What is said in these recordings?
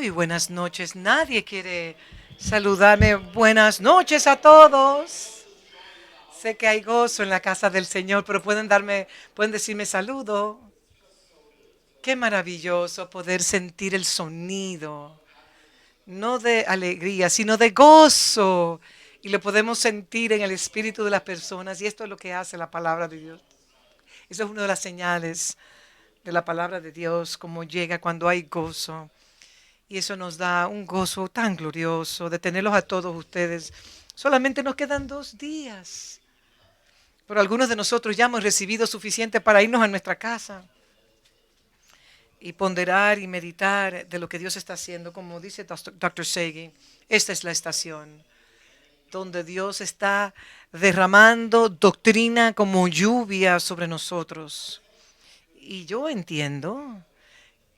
Muy buenas noches. Nadie quiere saludarme. Buenas noches a todos. Sé que hay gozo en la casa del Señor, pero pueden decirme saludo. Qué maravilloso poder sentir el sonido, no de alegría, sino de gozo. Y lo podemos sentir en el espíritu de las personas. Y esto es lo que hace la palabra de Dios. Eso es una de las señales de la palabra de Dios, como llega cuando hay gozo. Y eso nos da un gozo tan glorioso de tenerlos a todos ustedes. Solamente nos quedan 2 días. Pero algunos de nosotros ya hemos recibido suficiente para irnos a nuestra casa y ponderar y meditar de lo que Dios está haciendo. Como dice Dr. Segi, esta es la estación donde Dios está derramando doctrina como lluvia sobre nosotros. Y yo entiendo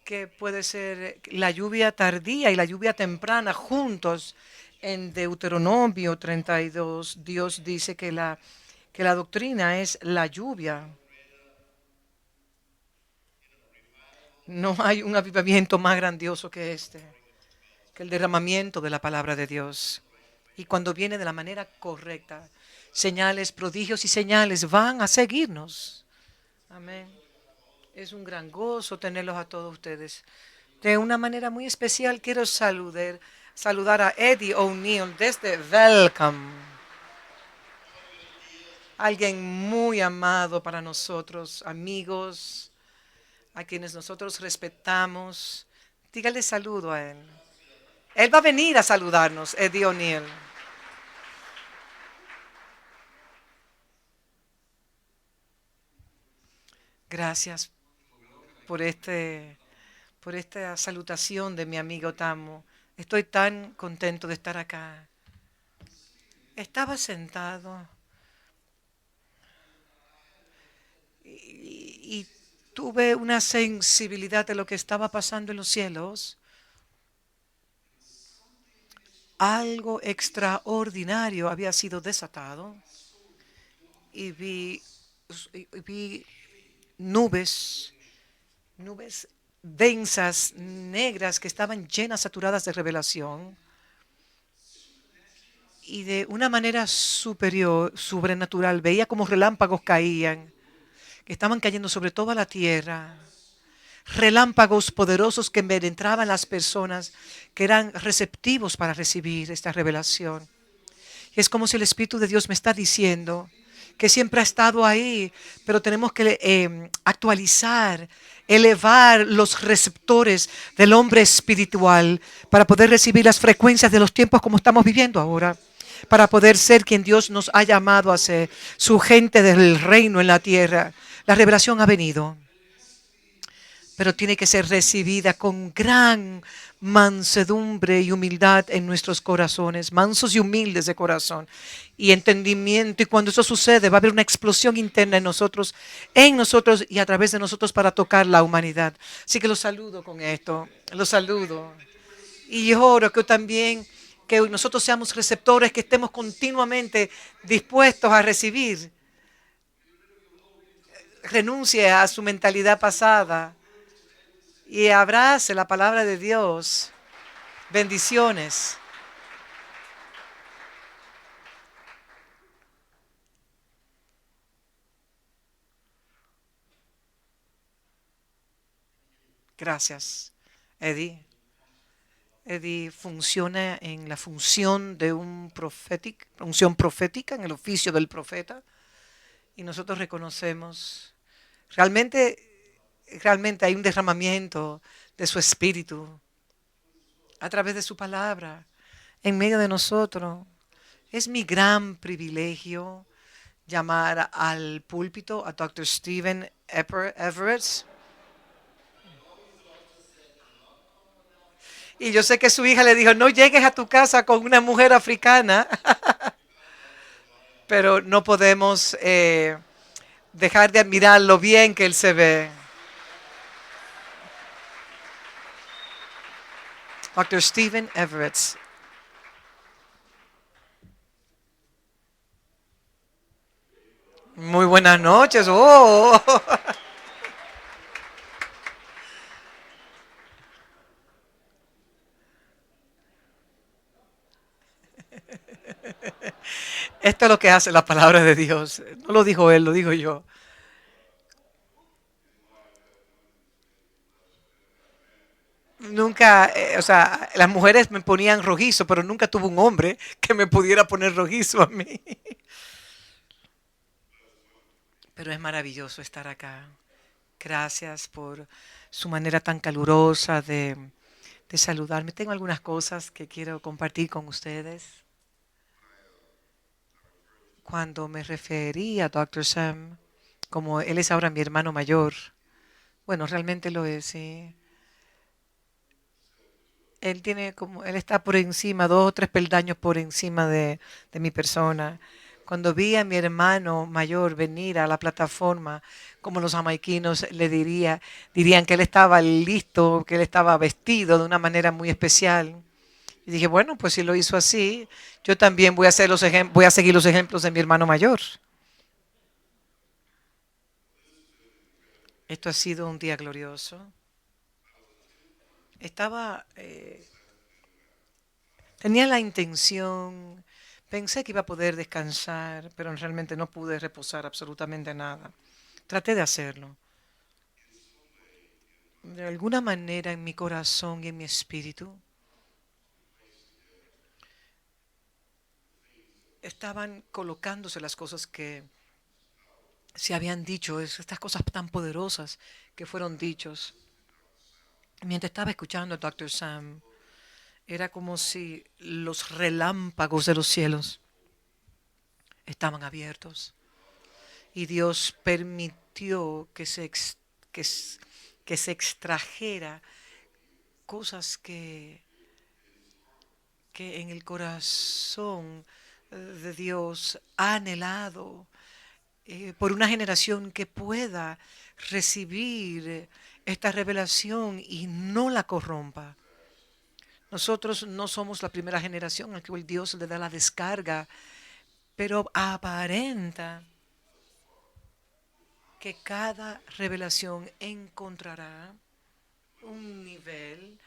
que puede ser la lluvia tardía y la lluvia temprana juntos. En Deuteronomio 32, Dios dice que la doctrina es la lluvia. No hay un avivamiento más grandioso que este, que el derramamiento de la palabra de Dios. Y cuando viene de la manera correcta, señales, prodigios y señales van a seguirnos. Amén. Es un gran gozo tenerlos a todos ustedes. De una manera muy especial quiero saludar a Eddie O'Neill desde Welcome. Alguien muy amado para nosotros, amigos, a quienes nosotros respetamos. Dígale saludo a él. Él va a venir a saludarnos, Eddie O'Neill. Gracias por por esta salutación de mi amigo Tamo. Estoy tan contento de estar acá. Estaba sentado y tuve una sensibilidad de lo que estaba pasando en los cielos. Algo extraordinario había sido desatado y vi nubes, nubes densas, negras, que estaban llenas, saturadas de revelación. Y de una manera superior, sobrenatural, veía como relámpagos caían, que estaban cayendo sobre toda la tierra. Relámpagos poderosos que entraban las personas que eran receptivos para recibir esta revelación. Y es como si el Espíritu de Dios me está diciendo que siempre ha estado ahí, pero tenemos que actualizar, elevar los receptores del hombre espiritual para poder recibir las frecuencias de los tiempos como estamos viviendo ahora, para poder ser quien Dios nos ha llamado a ser, su gente del reino en la tierra. La revelación ha venido, pero tiene que ser recibida con gran mansedumbre y humildad en nuestros corazones, mansos y humildes de corazón y entendimiento. Y cuando eso sucede, va a haber una explosión interna en nosotros y a través de nosotros para tocar la humanidad. Así que los saludo con esto, los saludo. Y yo oro que también que nosotros seamos receptores, que estemos continuamente dispuestos a recibir. Renuncie a su mentalidad pasada y abrace la palabra de Dios. Bendiciones. Gracias, Eddie. Eddie funciona en la función de función profética, en el oficio del profeta. Y nosotros reconocemos, realmente, realmente hay un derramamiento de su espíritu a través de su palabra en medio de nosotros. Es mi gran privilegio llamar al púlpito a Dr. Stephen Everett. Y yo sé que su hija le dijo, no llegues a tu casa con una mujer africana, pero no podemos dejar de admirar lo bien que él se ve. Dr. Stephen Everett. Muy buenas noches. Oh. Esto es lo que hace la palabra de Dios. No lo dijo él, lo digo yo. Nunca, o sea, las mujeres me ponían rojizo, pero nunca tuve un hombre que me pudiera poner rojizo a mí. Pero es maravilloso estar acá. Gracias por su manera tan calurosa de saludarme. Tengo algunas cosas que quiero compartir con ustedes. Cuando me referí a Dr. Sam, como él es ahora mi hermano mayor, bueno, realmente lo es, sí. Él está por encima, 2 o 3 peldaños por encima de mi persona. Cuando vi a mi hermano mayor venir a la plataforma, como los jamaiquinos dirían que él estaba listo, que él estaba vestido de una manera muy especial. Y dije, bueno, pues si lo hizo así, yo también voy a seguir los ejemplos de mi hermano mayor. Esto ha sido un día glorioso. Estaba, tenía la intención, pensé que iba a poder descansar, pero realmente no pude reposar absolutamente nada. Traté de hacerlo. De alguna manera en mi corazón y en mi espíritu estaban colocándose las cosas que se habían dicho, estas cosas tan poderosas que fueron dichos. Mientras estaba escuchando a Dr. Sam, era como si los relámpagos de los cielos estaban abiertos y Dios permitió que, que se extrajera cosas que en el corazón de Dios ha anhelado por una generación que pueda recibir esta revelación y no la corrompa. Nosotros no somos la primera generación a la que Dios le da la descarga, pero aparenta que cada revelación encontrará un nivel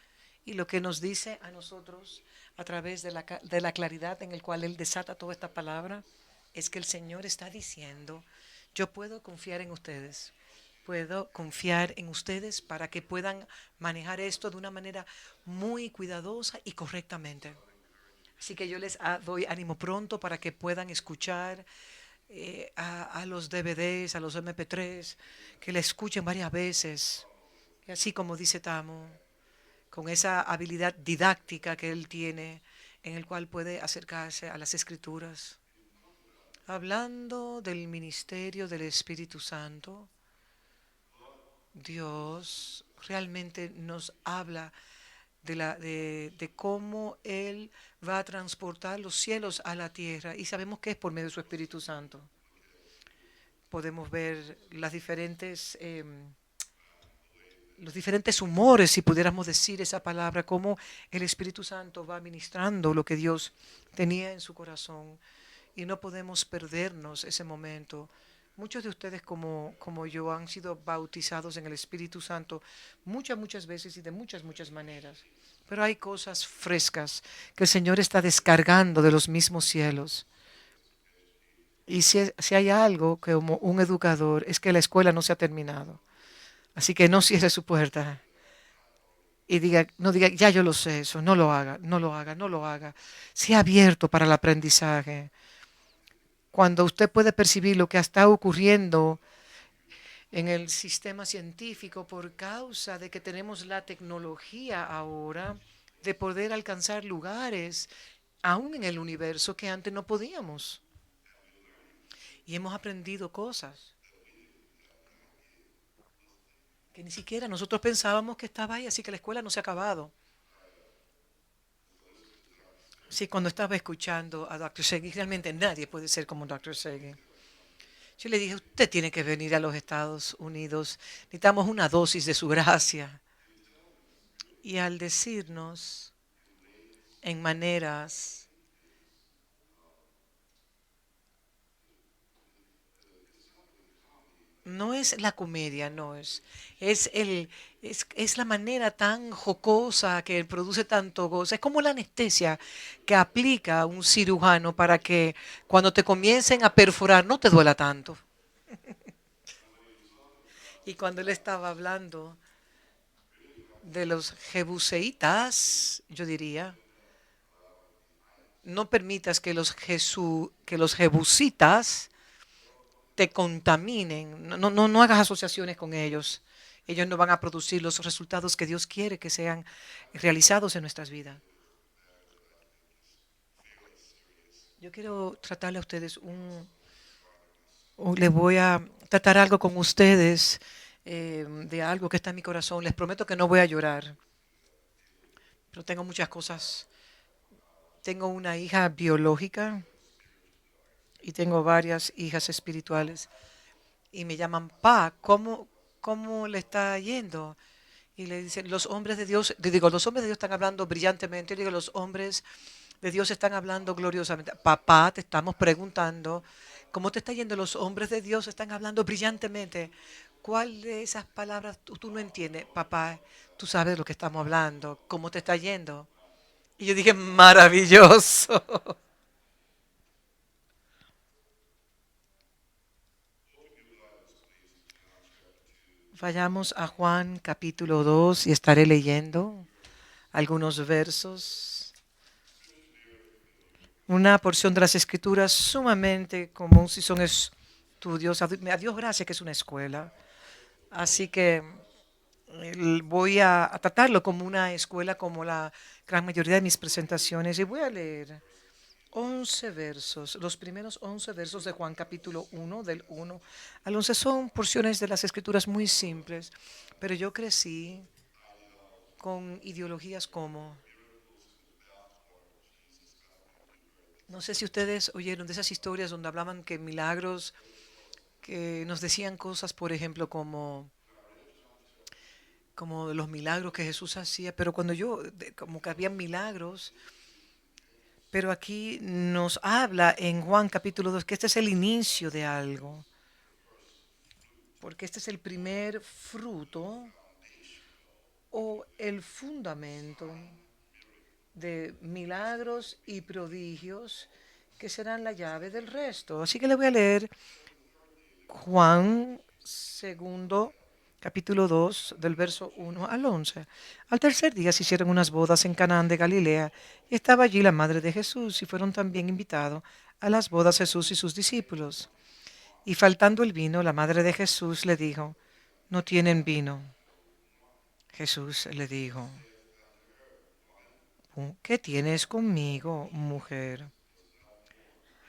y lo que nos dice a nosotros a través de la claridad en el cual Él desata toda esta palabra es que el Señor está diciendo, yo puedo confiar en ustedes, puedo confiar en ustedes para que puedan manejar esto de una manera muy cuidadosa y correctamente. Así que yo les doy ánimo pronto para que puedan escuchar a los DVDs, a los MP3, que le escuchen varias veces. Y así como dice Tamo, con esa habilidad didáctica que él tiene, en el cual puede acercarse a las escrituras. Hablando del ministerio del Espíritu Santo, Dios realmente nos habla de cómo Él va a transportar los cielos a la tierra y sabemos que es por medio de su Espíritu Santo. Podemos ver los diferentes humores, si pudiéramos decir esa palabra, cómo el Espíritu Santo va ministrando lo que Dios tenía en su corazón y no podemos perdernos ese momento. Muchos de ustedes como yo han sido bautizados en el Espíritu Santo muchas veces y de muchas maneras. Pero hay cosas frescas que el Señor está descargando de los mismos cielos. Y si hay algo que como un educador es que la escuela no se ha terminado. Así que no cierre su puerta y no diga, ya yo lo sé eso, no lo haga, no lo haga, no lo haga. Sea abierto para el aprendizaje. Cuando usted puede percibir lo que está ocurriendo en el sistema científico por causa de que tenemos la tecnología ahora de poder alcanzar lugares aún en el universo que antes no podíamos. Y hemos aprendido cosas que ni siquiera nosotros pensábamos que estaba ahí, así que la escuela no se ha acabado. Sí, cuando estaba escuchando a Dr. Seguí, realmente nadie puede ser como Dr. Seguí. Yo le dije, usted tiene que venir a los Estados Unidos, necesitamos una dosis de su gracia. Y al decirnos en maneras No es la comedia, no es. Es es la manera tan jocosa que produce tanto gozo. Es como la anestesia que aplica un cirujano para que cuando te comiencen a perforar no te duela tanto. Y cuando él estaba hablando de los jebuseítas, yo diría, no permitas que que los jebusitas te contaminen. No hagas asociaciones con ellos. Ellos no van a producir los resultados que Dios quiere que sean realizados en nuestras vidas. Yo quiero tratarle a ustedes les voy a tratar algo con ustedes de algo que está en mi corazón. Les prometo que no voy a llorar, pero tengo muchas cosas. Tengo una hija biológica y tengo varias hijas espirituales y me llaman, Pa, cómo le está yendo? Y le dicen, los hombres de Dios, le digo, los hombres de Dios están hablando brillantemente, le digo, los hombres de Dios están hablando gloriosamente. Papá, te estamos preguntando, ¿cómo te está yendo? Los hombres de Dios están hablando brillantemente. ¿Cuál de esas palabras tú no entiendes? Papá, tú sabes de lo que estamos hablando, ¿cómo te está yendo? Y yo dije, maravilloso. Vayamos a Juan capítulo 2 y estaré leyendo algunos versos, una porción de las escrituras sumamente común si son estudios. A Dios gracias que es una escuela. Así que voy a tratarlo como una escuela, como la gran mayoría de mis presentaciones. Y voy a leer 11 versos, los primeros 11 versos de Juan capítulo 1, del 1 al 11. Son porciones de las escrituras muy simples, pero yo crecí con ideologías como, no sé si ustedes oyeron de esas historias donde hablaban que milagros, que nos decían cosas, por ejemplo, como los milagros que Jesús hacía, pero cuando como que había milagros, pero aquí nos habla en Juan capítulo 2 que este es el inicio de algo, porque este es el primer fruto o el fundamento de milagros y prodigios que serán la llave del resto. Así que le voy a leer Juan segundo, capítulo 2 del verso 1 al 11. Al tercer día se hicieron unas bodas en Canaán de Galilea, y estaba allí la madre de Jesús, y fueron también invitados a las bodas Jesús y sus discípulos. Y faltando el vino, la madre de Jesús le dijo, no tienen vino. Jesús le dijo, ¿qué tienes conmigo, mujer?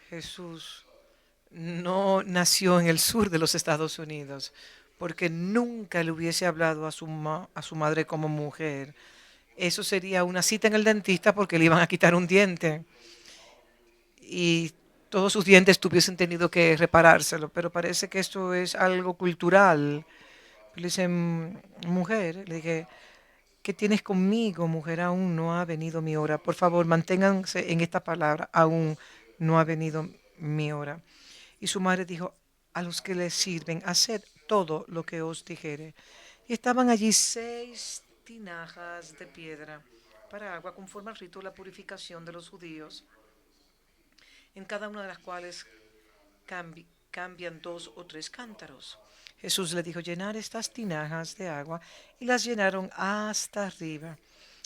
Jesús no nació en el sur de los Estados Unidos, porque nunca le hubiese hablado a a su madre como mujer. Eso sería una cita en el dentista porque le iban a quitar un diente y todos sus dientes tuviesen tenido que reparárselo, pero parece que esto es algo cultural. Le dicen, mujer, le dije, ¿qué tienes conmigo, mujer? Aún no ha venido mi hora. Por favor, manténganse en esta palabra, aún no ha venido mi hora. Y su madre dijo, a los que les sirven, haced todo lo que os dijere. Y estaban allí 6 tinajas de piedra para agua, conforme al rito de la purificación de los judíos, en cada una de las cuales cambian 2 o 3 cántaros. Jesús le dijo, llenar estas tinajas de agua, y las llenaron hasta arriba.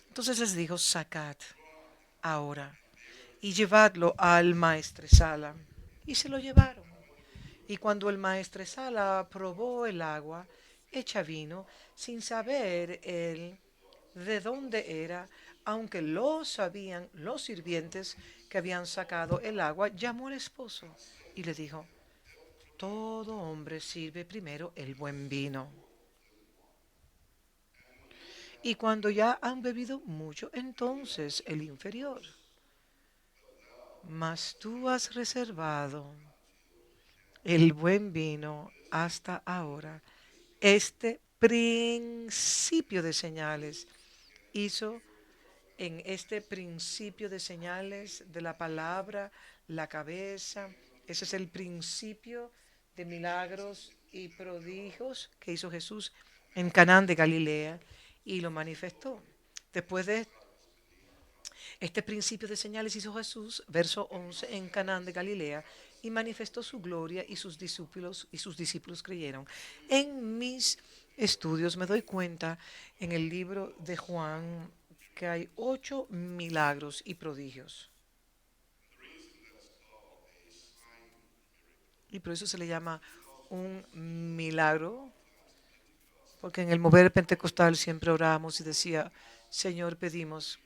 Entonces les dijo, sacad ahora y llevadlo al maestresala. Y se lo llevaron. Y cuando el maestresala probó el agua hecha vino, sin saber él de dónde era, aunque lo sabían los sirvientes que habían sacado el agua, llamó al esposo y le dijo, todo hombre sirve primero el buen vino. Y cuando ya han bebido mucho, entonces el inferior. Mas tú has reservado el buen vino hasta ahora. Este principio de señales hizo en este principio de señales de la palabra, la cabeza. Ese es el principio de milagros y prodigios que hizo Jesús en Canaán de Galilea y lo manifestó. Después de este principio de señales hizo Jesús, verso 11, en Canaán de Galilea y manifestó su gloria y sus discípulos creyeron. En mis estudios me doy cuenta en el libro de Juan que hay 8 milagros y prodigios. Y por eso se le llama un milagro, porque en el mover pentecostal siempre orábamos y decía, Señor, pedimos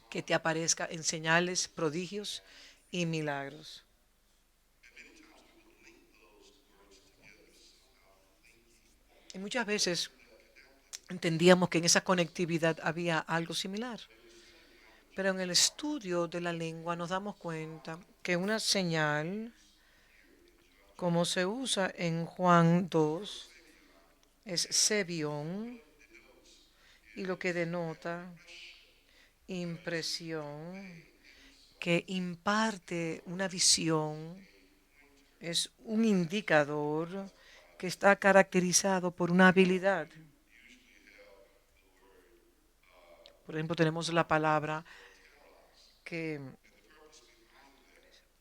que te aparezca en señales, prodigios y milagros. Y muchas veces entendíamos que en esa conectividad había algo similar. Pero en el estudio de la lengua nos damos cuenta que una señal, como se usa en Juan 2, es sebión y lo que denota impresión, que imparte una visión, es un indicador que está caracterizado por una habilidad. Por ejemplo, tenemos la palabra que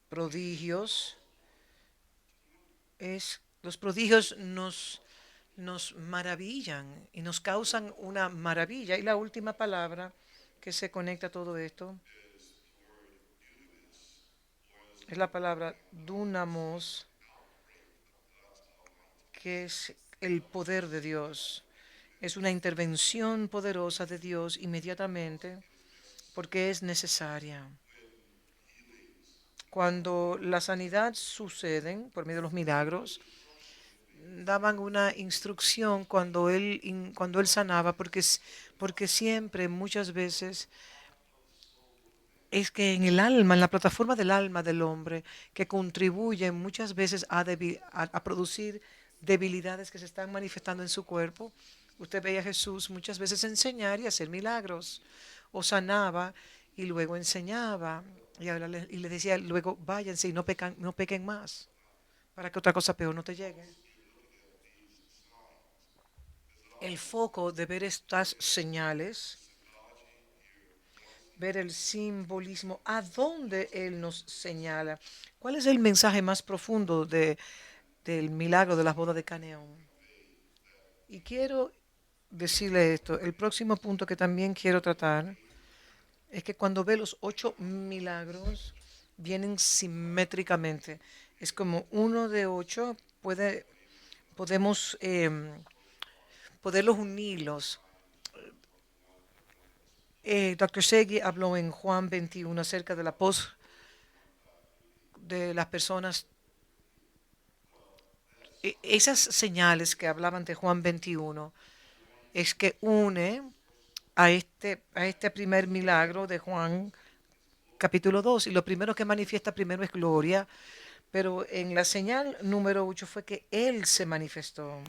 prodigios los prodigios nos maravillan y nos causan una maravilla. Y la última palabra que se conecta a todo esto es la palabra dunamos, que es el poder de Dios. Es una intervención poderosa de Dios inmediatamente porque es necesaria. Cuando la sanidad sucede por medio de los milagros, daban una instrucción cuando él sanaba, porque siempre, muchas veces, es que en el alma, en la plataforma del alma del hombre, que contribuye muchas veces a producir debilidades que se están manifestando en su cuerpo. Usted veía a Jesús muchas veces enseñar y hacer milagros, o sanaba y luego enseñaba y le decía luego váyanse y no pequen más, para que otra cosa peor no te llegue. El foco de ver estas señales, ver el simbolismo, a dónde Él nos señala. ¿Cuál es el mensaje más profundo del milagro de las bodas de Caneón? Y quiero decirle esto, el próximo punto que también quiero tratar es que cuando ve los 8 milagros, vienen simétricamente. Es como uno de 8, podemos poderlos unirlos. Dr. Segui habló en Juan 21 acerca de la pos de las personas. Esas señales que hablaban de Juan 21 es que une a este primer milagro de Juan capítulo 2. Y lo primero que manifiesta primero es gloria, pero en la señal número 8 fue que Él se manifestó.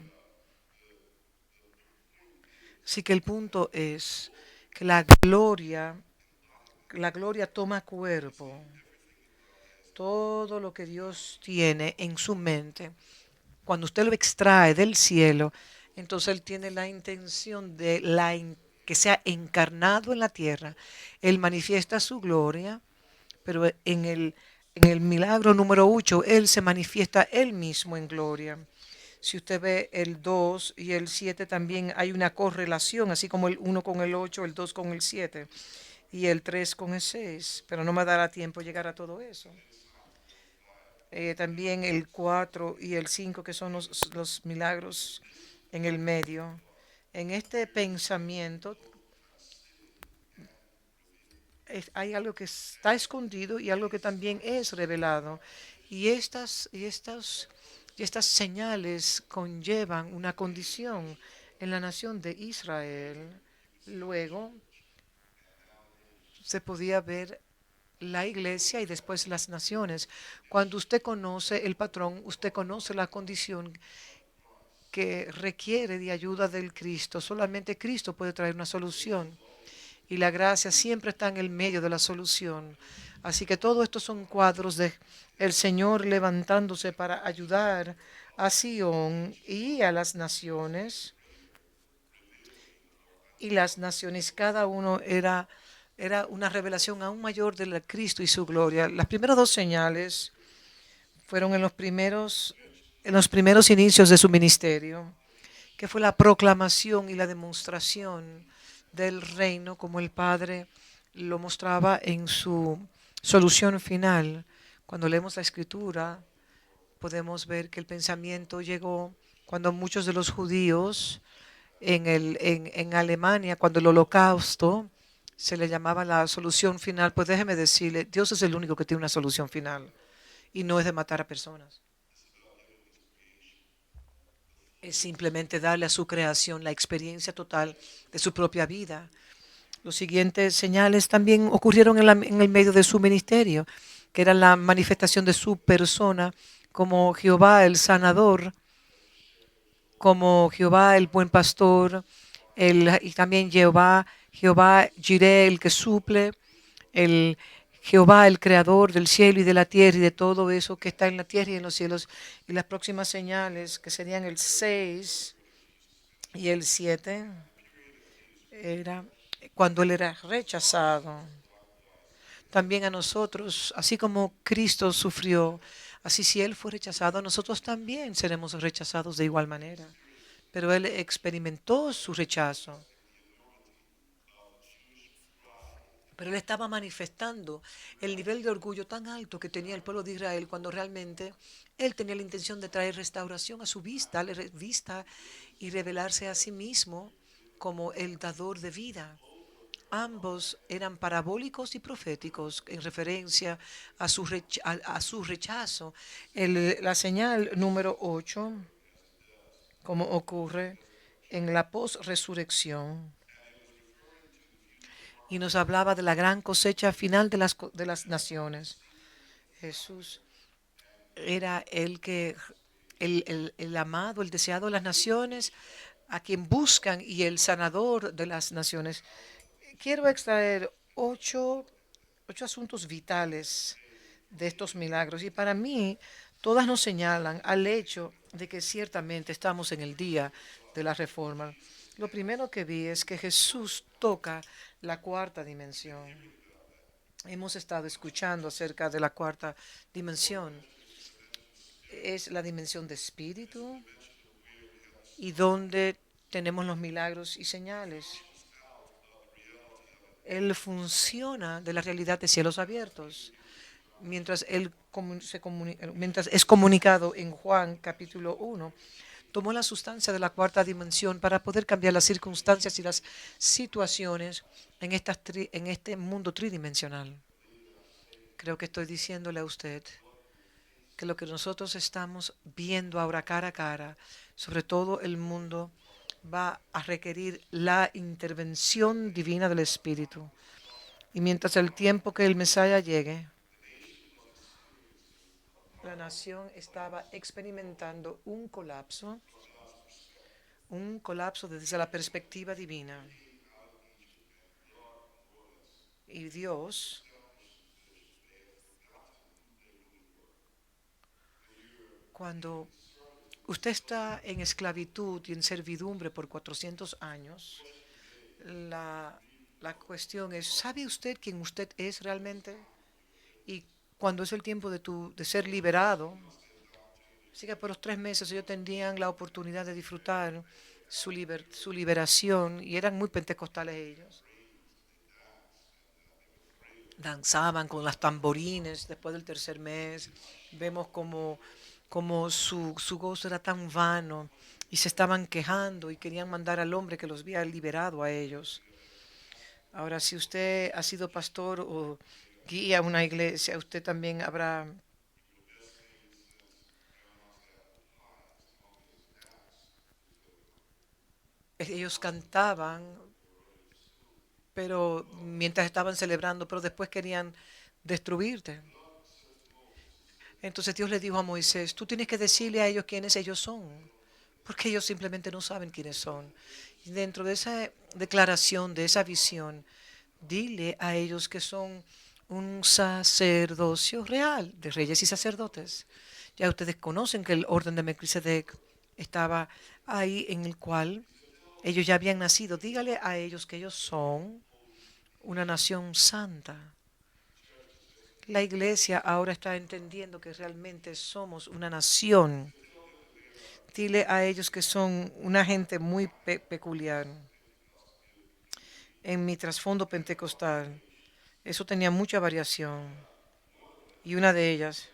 Así que el punto es que la gloria toma cuerpo. Todo lo que Dios tiene en su mente, cuando usted lo extrae del cielo, entonces Él tiene la intención de que sea encarnado en la tierra. Él manifiesta su gloria, pero en el milagro número 8, Él se manifiesta Él mismo en gloria. Si usted ve el 2 y el 7 también hay una correlación, así como el 1 con el 8, el 2 con el 7 y el 3 con el 6, pero no me dará tiempo llegar a todo eso. También el 4 y el 5 que son los milagros en el medio. En este pensamiento hay algo que está escondido y algo que también es revelado. Y estas señales conllevan una condición en la nación de Israel. Luego se podía ver la iglesia y después las naciones. Cuando usted conoce el patrón, usted conoce la condición que requiere de ayuda del Cristo. Solamente Cristo puede traer una solución. Y la gracia siempre está en el medio de la solución. Así que todo esto son cuadros de el Señor levantándose para ayudar a Sión y a las naciones, y las naciones, cada uno era una revelación aún mayor de Cristo y su gloria. Las primeras dos señales fueron en los primeros inicios de su ministerio, que fue la proclamación y la demostración del reino como el Padre lo mostraba en su solución final. Cuando leemos la Escritura, podemos ver que el pensamiento llegó cuando muchos de los judíos en Alemania, cuando el holocausto se le llamaba la solución final, pues déjeme decirle, Dios es el único que tiene una solución final y no es de matar a personas. Es simplemente darle a su creación la experiencia total de su propia vida. Los siguientes señales también ocurrieron en el medio de su ministerio, que era la manifestación de su persona como Jehová el sanador, como Jehová el buen pastor, y también Jehová Jireh, el que suple, el Jehová el creador del cielo y de la tierra y de todo eso que está en la tierra y en los cielos. Y las próximas señales, que serían el 6 y el 7, era cuando él era rechazado. También a nosotros, así como Cristo sufrió, así si Él fue rechazado, nosotros también seremos rechazados de igual manera. Pero Él experimentó su rechazo. Pero Él estaba manifestando el nivel de orgullo tan alto que tenía el pueblo de Israel cuando realmente Él tenía la intención de traer restauración a su vista y revelarse a sí mismo como el dador de vida. Ambos eran parabólicos y proféticos en referencia a su rechazo. La señal número 8, como ocurre en la post-resurrección, y nos hablaba de la gran cosecha final de las naciones. Jesús era el amado, el deseado de las naciones, a quien buscan, y el sanador de las naciones. Quiero extraer ocho asuntos vitales de estos milagros, y para mí todas nos señalan al hecho de que ciertamente estamos en el día de la reforma. Lo primero que vi es que Jesús toca la cuarta dimensión. Hemos estado escuchando acerca de la cuarta dimensión. Es la dimensión de espíritu y donde tenemos los milagros y señales. Él funciona de la realidad de cielos abiertos. Mientras, mientras es comunicado en Juan capítulo 1, tomó la sustancia de la cuarta dimensión para poder cambiar las circunstancias y las situaciones en este mundo tridimensional. Creo que estoy diciéndole a usted que lo que nosotros estamos viendo ahora cara a cara, sobre todo el mundo, va a requerir la intervención divina del Espíritu. Y mientras el tiempo que el Mesías llegue, la nación estaba experimentando un colapso desde la perspectiva divina. Y Dios cuando usted está en esclavitud y en servidumbre por 400 años, la cuestión es, ¿sabe usted quién usted es realmente? Y cuando es el tiempo de ser liberado, así que por los 3 meses ellos tendrían la oportunidad de disfrutar su liberación, y eran muy pentecostales ellos. Danzaban con las tamborines después del tercer mes. Vemos como su gozo era tan vano y se estaban quejando y querían mandar al hombre que los había liberado a ellos. Ahora, si usted ha sido pastor o guía una iglesia, usted también habrá... Ellos cantaban, pero mientras estaban celebrando, pero después querían destruirte. Entonces Dios le dijo a Moisés, tú tienes que decirle a ellos quiénes ellos son, porque ellos simplemente no saben quiénes son. Y dentro de esa declaración, de esa visión, dile a ellos que son un sacerdocio real de reyes y sacerdotes. Ya ustedes conocen que el orden de Melquisedec estaba ahí, en el cual ellos ya habían nacido. Dígale a ellos que ellos son una nación santa. La iglesia ahora está entendiendo que realmente somos una nación. Dile a ellos que son una gente muy peculiar. En mi trasfondo pentecostal, eso tenía mucha variación. Y una de ellas,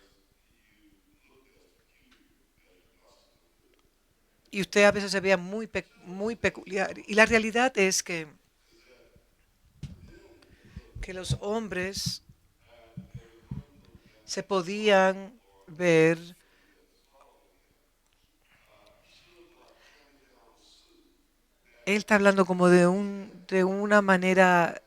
y usted a veces se veía muy peculiar. Y la realidad es que los hombres se podían ver. Él está hablando como de una manera.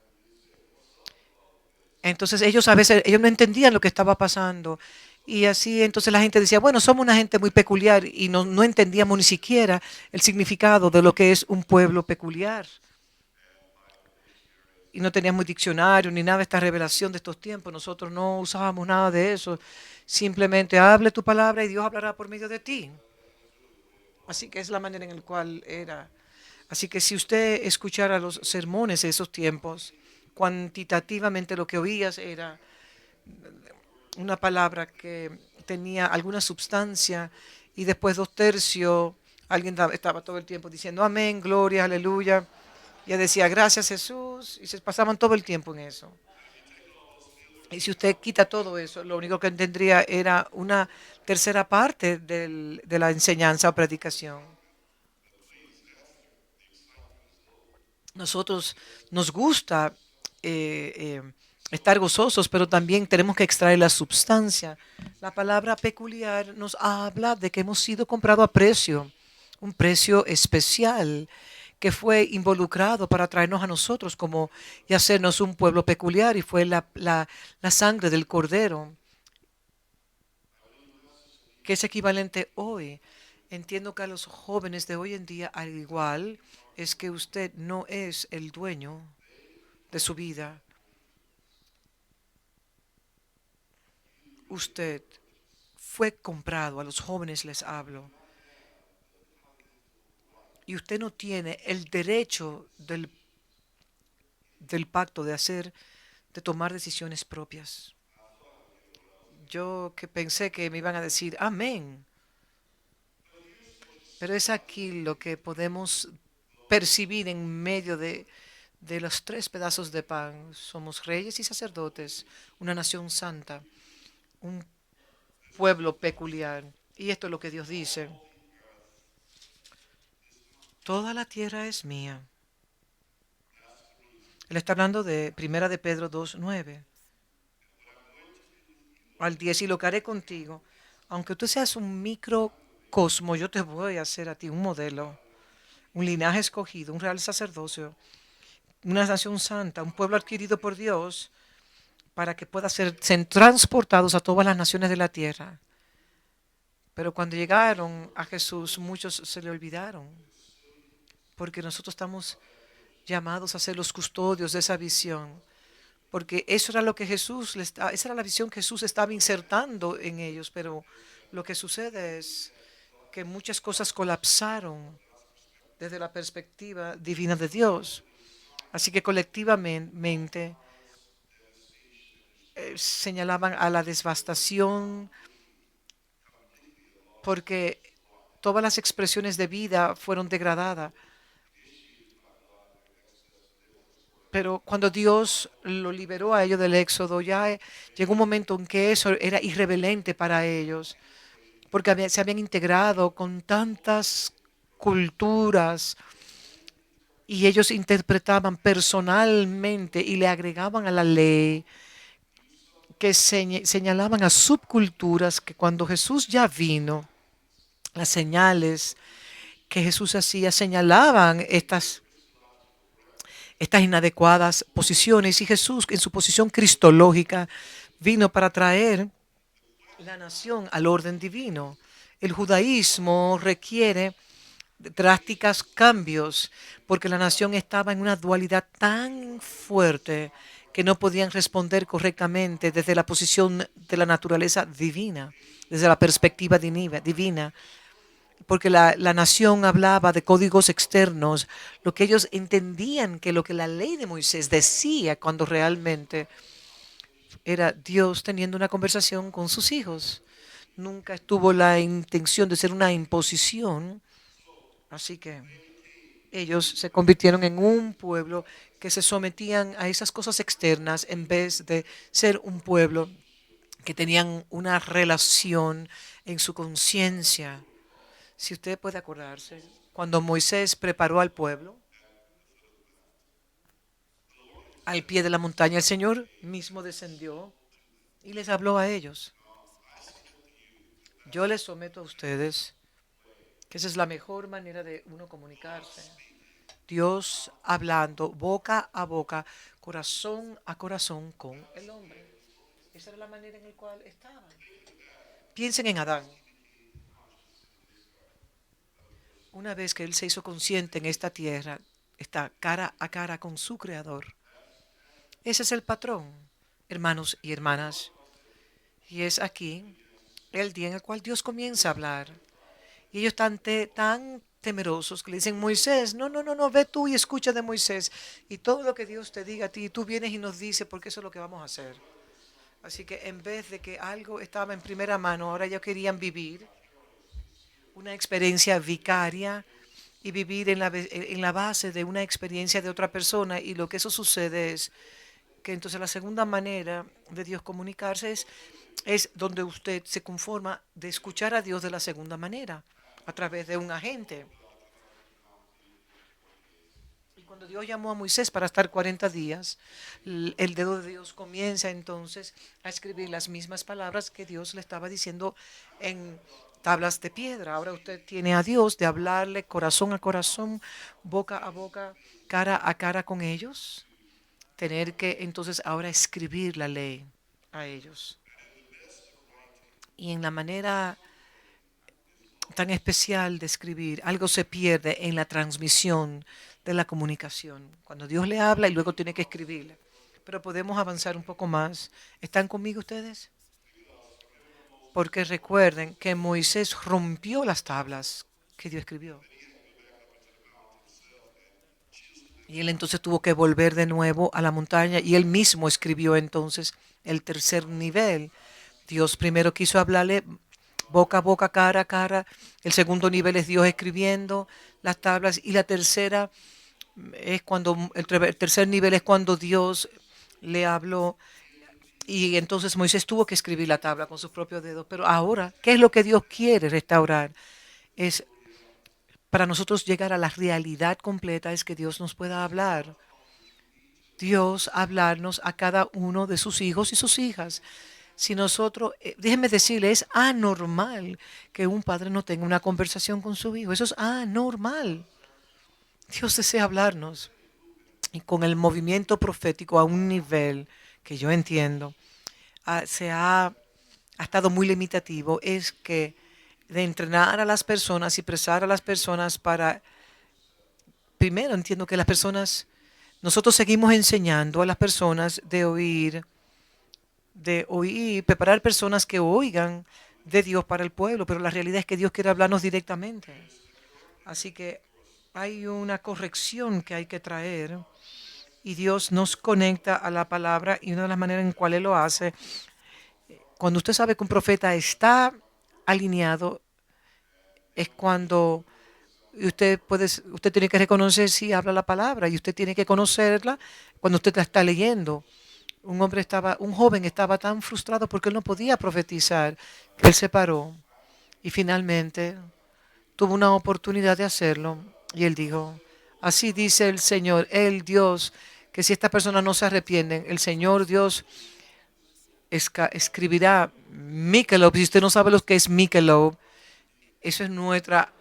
Entonces ellos a veces, ellos no entendían lo que estaba pasando. Y así entonces la gente decía, bueno, somos una gente muy peculiar y no entendíamos ni siquiera el significado de lo que es un pueblo peculiar. Y no teníamos diccionario ni nada de esta revelación de estos tiempos. Nosotros no usábamos nada de eso. Simplemente hable tu palabra y Dios hablará por medio de ti. Así que es la manera en la cual era. Así que si usted escuchara los sermones de esos tiempos, cuantitativamente lo que oías era una palabra que tenía alguna sustancia y después dos tercios, alguien estaba todo el tiempo diciendo amén, gloria, aleluya. Y decía gracias Jesús y se pasaban todo el tiempo en eso. Y si usted quita todo eso, lo único que tendría era una tercera parte de la enseñanza o predicación. Nosotros nos gusta eh, estar gozosos, pero también tenemos que extraer la substancia. La palabra peculiar nos habla de que hemos sido comprados a precio, un precio especial que fue involucrado para traernos a nosotros como y hacernos un pueblo peculiar y fue la sangre del cordero, que es equivalente hoy. Entiendo que a los jóvenes de hoy en día, al igual, es que usted no es el dueño de su vida. Usted fue comprado, a los jóvenes les hablo, y usted no tiene el derecho del pacto de tomar decisiones propias. Yo que pensé que me iban a decir amén, pero es aquí lo que podemos percibir en medio de los tres pedazos de pan. Somos reyes y sacerdotes, una nación santa, un pueblo peculiar. Y esto es lo que Dios dice. Toda la tierra es mía. Él está hablando de Primera de Pedro 2:9 al 10, y lo que haré contigo. Aunque tú seas un microcosmo, yo te voy a hacer a ti un modelo, un linaje escogido, un real sacerdocio, una nación santa, un pueblo adquirido por Dios, para que puedan ser transportados a todas las naciones de la tierra. Pero cuando llegaron a Jesús, muchos se le olvidaron, porque nosotros estamos llamados a ser los custodios de esa visión, porque eso era lo que esa era la visión que Jesús estaba insertando en ellos, pero lo que sucede es que muchas cosas colapsaron desde la perspectiva divina de Dios. Así que colectivamente señalaban a la devastación porque todas las expresiones de vida fueron degradadas. Pero cuando Dios lo liberó a ellos del éxodo, ya llegó un momento en que eso era irreverente para ellos, porque se habían integrado con tantas culturas y ellos interpretaban personalmente y le agregaban a la ley que señalaban a subculturas que cuando Jesús ya vino, las señales que Jesús hacía señalaban estas inadecuadas posiciones, y Jesús en su posición cristológica vino para traer la nación al orden divino. El judaísmo requiere drásticos cambios porque la nación estaba en una dualidad tan fuerte que no podían responder correctamente desde la posición de la naturaleza divina, desde la perspectiva divina, porque la nación hablaba de códigos externos, lo que ellos entendían que lo que la ley de Moisés decía cuando realmente era Dios teniendo una conversación con sus hijos. Nunca estuvo la intención de ser una imposición, así que ellos se convirtieron en un pueblo que se sometían a esas cosas externas en vez de ser un pueblo que tenían una relación en su conciencia. Si usted puede acordarse, cuando Moisés preparó al pueblo al pie de la montaña, el Señor mismo descendió y les habló a ellos. Yo les someto a ustedes que esa es la mejor manera de uno comunicarse. Dios hablando boca a boca, corazón a corazón con el hombre. Esa era la manera en la cual estaban. Piensen en Adán. Una vez que él se hizo consciente en esta tierra, está cara a cara con su creador. Ese es el patrón, hermanos y hermanas. Y es aquí el día en el cual Dios comienza a hablar. Y ellos están tan temerosos que le dicen, Moisés, no, no, no, no, ve tú y escucha de Moisés. Y todo lo que Dios te diga a ti, tú vienes y nos dices porque eso es lo que vamos a hacer. Así que en vez de que algo estaba en primera mano, ahora ellos querían vivir una experiencia vicaria y vivir en la base de una experiencia de otra persona. Y lo que eso sucede es que entonces la segunda manera de Dios comunicarse es donde usted se conforma de escuchar a Dios de la segunda manera, a través de un agente. Y cuando Dios llamó a Moisés para estar 40 días, el dedo de Dios comienza entonces a escribir las mismas palabras que Dios le estaba diciendo en tablas de piedra. Ahora usted tiene a Dios de hablarle corazón a corazón, boca a boca, cara a cara con ellos. Tener que entonces ahora escribir la ley a ellos. Y en la manera tan especial de escribir, algo se pierde en la transmisión de la comunicación. Cuando Dios le habla y luego tiene que escribirle. Pero podemos avanzar un poco más. ¿Están conmigo ustedes? Porque recuerden que Moisés rompió las tablas que Dios escribió. Y él entonces tuvo que volver de nuevo a la montaña y él mismo escribió entonces el tercer nivel. Dios primero quiso hablarle boca a boca, cara a cara. El segundo nivel es Dios escribiendo las tablas. Y la tercera es cuando, el tercer nivel es cuando Dios le habló. Y entonces Moisés tuvo que escribir la tabla con sus propios dedos. Pero ahora, ¿qué es lo que Dios quiere restaurar? Es para nosotros llegar a la realidad completa, es que Dios nos pueda hablar. Dios hablarnos a cada uno de sus hijos y sus hijas. Si nosotros, déjenme decirle, es anormal que un padre no tenga una conversación con su hijo. Eso es anormal. Dios desea hablarnos. Y con el movimiento profético a un nivel que yo entiendo, ha estado muy limitativo, es que de entrenar a las personas y presar a las personas para, primero entiendo que las personas, nosotros seguimos enseñando a las personas de oír, preparar personas que oigan de Dios para el pueblo, pero la realidad es que Dios quiere hablarnos directamente. Así que hay una corrección que hay que traer y Dios nos conecta a la palabra y una de las maneras en cual Él lo hace, cuando usted sabe que un profeta está alineado, es cuando usted tiene que reconocer si habla la palabra y usted tiene que conocerla cuando usted la está leyendo. Un joven estaba tan frustrado porque él no podía profetizar, que él se paró y finalmente tuvo una oportunidad de hacerlo y él dijo, así dice el Señor, el Dios, que si estas personas no se arrepienten, el Señor Dios escribirá Michelob. Si usted no sabe lo que es Michelob, eso es nuestra,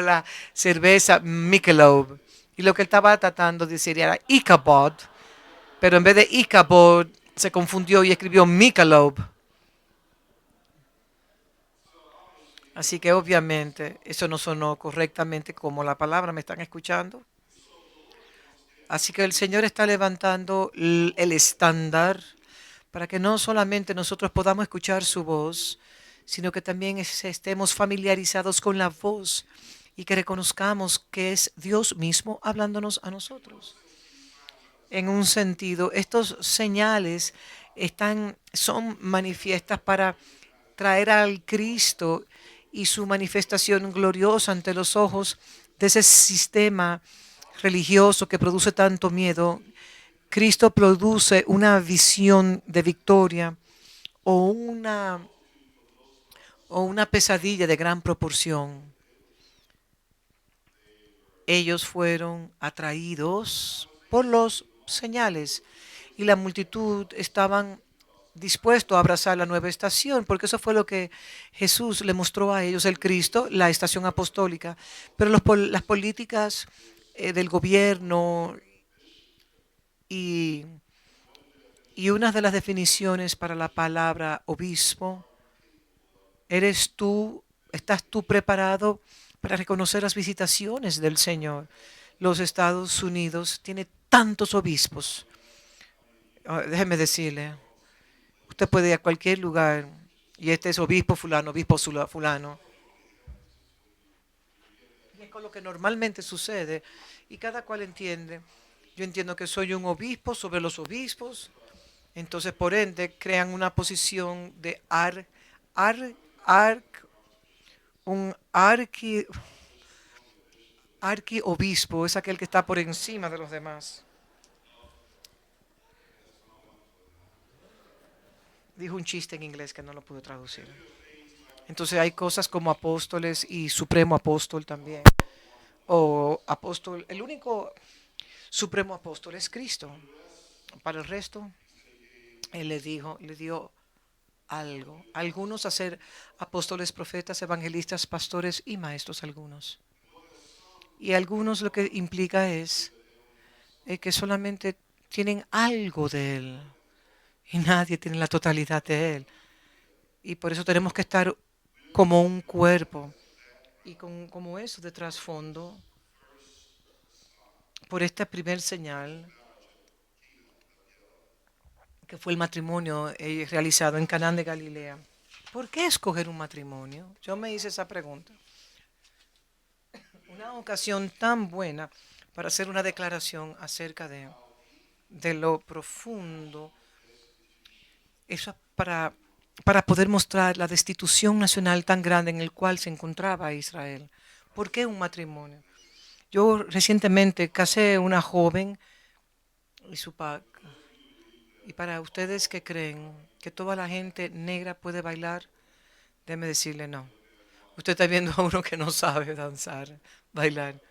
la cerveza Michelob. Y lo que él estaba tratando de decir era Ichabod, pero en vez de Ichabod se confundió y escribió Michelob. Así que obviamente eso no sonó correctamente como la palabra, ¿me están escuchando? Así que el Señor está levantando el estándar para que no solamente nosotros podamos escuchar su voz, sino que también estemos familiarizados con la voz y que reconozcamos que es Dios mismo hablándonos a nosotros. En un sentido, estos señales son manifiestas para traer al Cristo y su manifestación gloriosa ante los ojos de ese sistema religioso que produce tanto miedo. Cristo produce una visión de victoria o una pesadilla de gran proporción. Ellos fueron atraídos por los señales y la multitud estaban dispuestos a abrazar la nueva estación, porque eso fue lo que Jesús le mostró a ellos, el Cristo, la estación apostólica. Pero las políticas del gobierno y, y una de las definiciones para la palabra obispo, ¿estás tú preparado para reconocer las visitaciones del Señor? Los Estados Unidos tiene tantos obispos. Déjeme decirle, usted puede ir a cualquier lugar y este es obispo fulano. Y es con lo que normalmente sucede y cada cual entiende. Yo entiendo que soy un obispo sobre los obispos, entonces por ende crean una posición de ar, ar, un arquiobispo, es aquel que está por encima de los demás. Dijo un chiste en inglés que no lo pude traducir. Entonces hay cosas como apóstoles y supremo apóstol también. O apóstol, el único supremo apóstol es Cristo. Para el resto, él le dio algo. Algunos a ser apóstoles, profetas, evangelistas, pastores y maestros algunos. Y algunos lo que implica es que solamente tienen algo de Él y nadie tiene la totalidad de Él. Y por eso tenemos que estar como un cuerpo y como eso de trasfondo por esta primer señal que fue el matrimonio realizado en Canaán de Galilea. ¿Por qué escoger un matrimonio? Yo me hice esa pregunta. Una ocasión tan buena para hacer una declaración acerca de lo profundo, eso para poder mostrar la destitución nacional tan grande en el cual se encontraba Israel. ¿Por qué un matrimonio? Yo recientemente casé a una joven y su papá. Y para ustedes que creen que toda la gente negra puede bailar, déjeme decirle no. Usted está viendo a uno que no sabe danzar, bailar.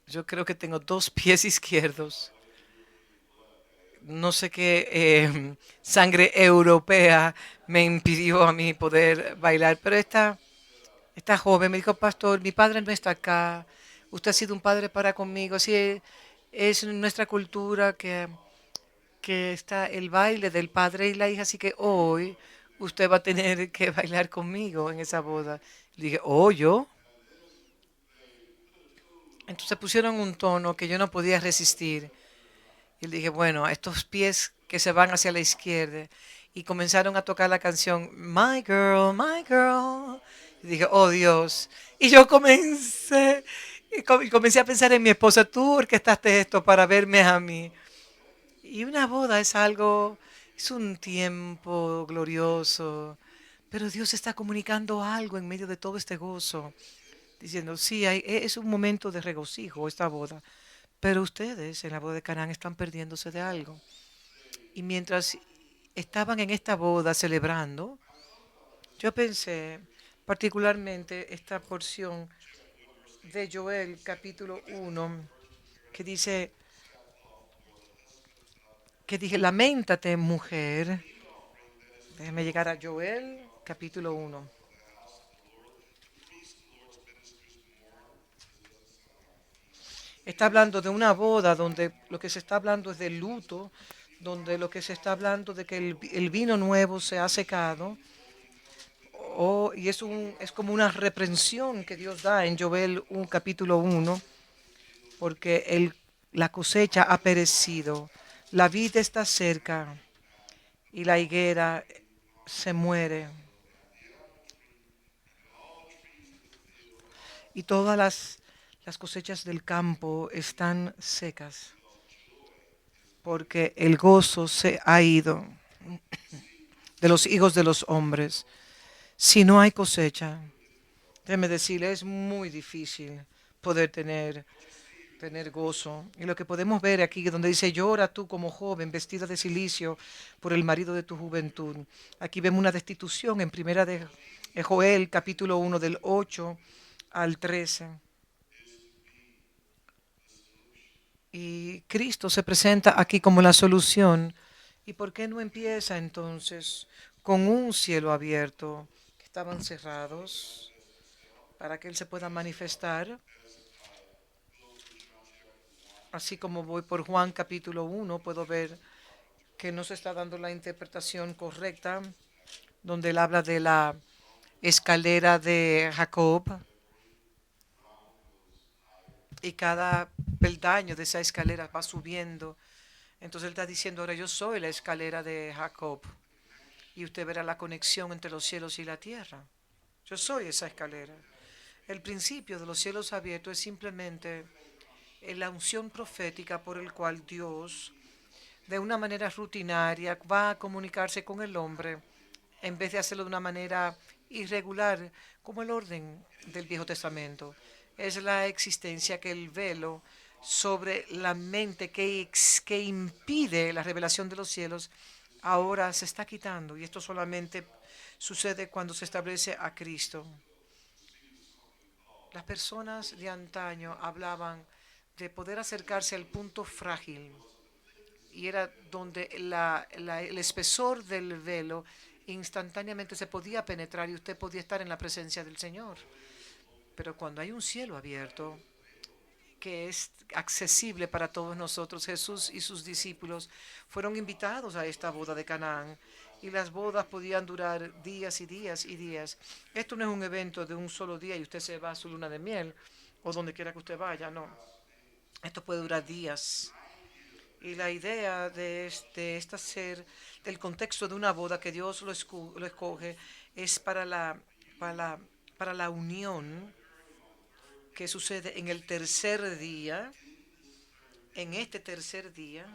Yo creo que tengo dos pies izquierdos. No sé qué sangre europea me impidió a mí poder bailar, pero esta joven me dijo, pastor, mi padre no está acá. Usted ha sido un padre para conmigo. Así es nuestra cultura que está el baile del padre y la hija, así que hoy usted va a tener que bailar conmigo en esa boda. Le dije, oh, ¿yo? Entonces pusieron un tono que yo no podía resistir. Y le dije, bueno, estos pies que se van hacia la izquierda. Y comenzaron a tocar la canción My Girl, My Girl. Y dije, oh Dios. Y yo comencé a pensar en mi esposa, tú orquestaste esto para verme a mí. Y una boda es un tiempo glorioso, pero Dios está comunicando algo en medio de todo este gozo, diciendo, sí, es un momento de regocijo esta boda, pero ustedes en la boda de Canaán están perdiéndose de algo. Y mientras estaban en esta boda celebrando, yo pensé particularmente esta porción de Joel capítulo 1 que dice, que dije, lamentate mujer. Déjeme llegar a Joel, capítulo 1. Está hablando de una boda donde lo que se está hablando es de luto, donde lo que se está hablando de que el vino nuevo se ha secado. Y es como una reprensión que Dios da en Joel 1, capítulo 1, porque la cosecha ha perecido, la vid está cerca y la higuera se muere. Y todas las cosechas del campo están secas, porque el gozo se ha ido de los hijos de los hombres. Si no hay cosecha, déjeme decirle, es muy difícil poder tener gozo. Y lo que podemos ver aquí, donde dice, llora tú como joven, vestida de cilicio, por el marido de tu juventud. Aquí vemos una destitución en primera de Joel, capítulo 1, del 8 al 13. Y Cristo se presenta aquí como la solución. ¿Y por qué no empieza entonces con un cielo abierto? Que estaban cerrados para que Él se pueda manifestar. Así como voy por Juan capítulo 1, puedo ver que no se está dando la interpretación correcta, donde Él habla de la escalera de Jacob y cada peldaño de esa escalera va subiendo. Entonces Él está diciendo, ahora yo soy la escalera de Jacob. Y usted verá la conexión entre los cielos y la tierra. Yo soy esa escalera. El principio de los cielos abiertos es simplemente la unción profética por el cual Dios, de una manera rutinaria, va a comunicarse con el hombre en vez de hacerlo de una manera irregular, como el orden del Viejo Testamento. Es la existencia que el velo sobre la mente que impide la revelación de los cielos ahora se está quitando, y esto solamente sucede cuando se establece a Cristo. Las personas de antaño hablaban de poder acercarse al punto frágil, y era donde el espesor del velo instantáneamente se podía penetrar y usted podía estar en la presencia del Señor. Pero cuando hay un cielo abierto, que es accesible para todos nosotros, Jesús y sus discípulos fueron invitados a esta boda de Canaán, y las bodas podían durar días y días y días. Esto no es un evento de un solo día y usted se va a su luna de miel o donde quiera que usted vaya, no. Esto puede durar días. Y la idea de esta ser, del contexto de una boda que Dios lo escoge, es para la, para la unión que sucede en el tercer día. En este tercer día,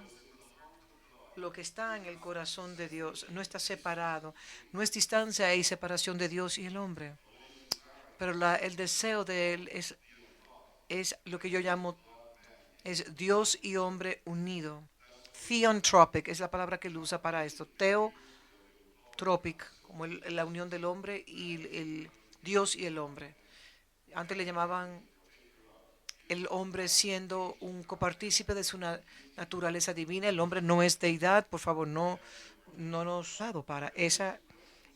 lo que está en el corazón de Dios no está separado, no es distancia y separación de Dios y el hombre, pero el deseo de Él es lo que yo llamo, es Dios y hombre unido. Theanthropic es la palabra que él usa para esto. Theotropic, como la unión del hombre y el Dios y el hombre. Antes le llamaban el hombre siendo un copartícipe de su naturaleza divina. El hombre no es deidad, por favor, no nos ha dado para. Esa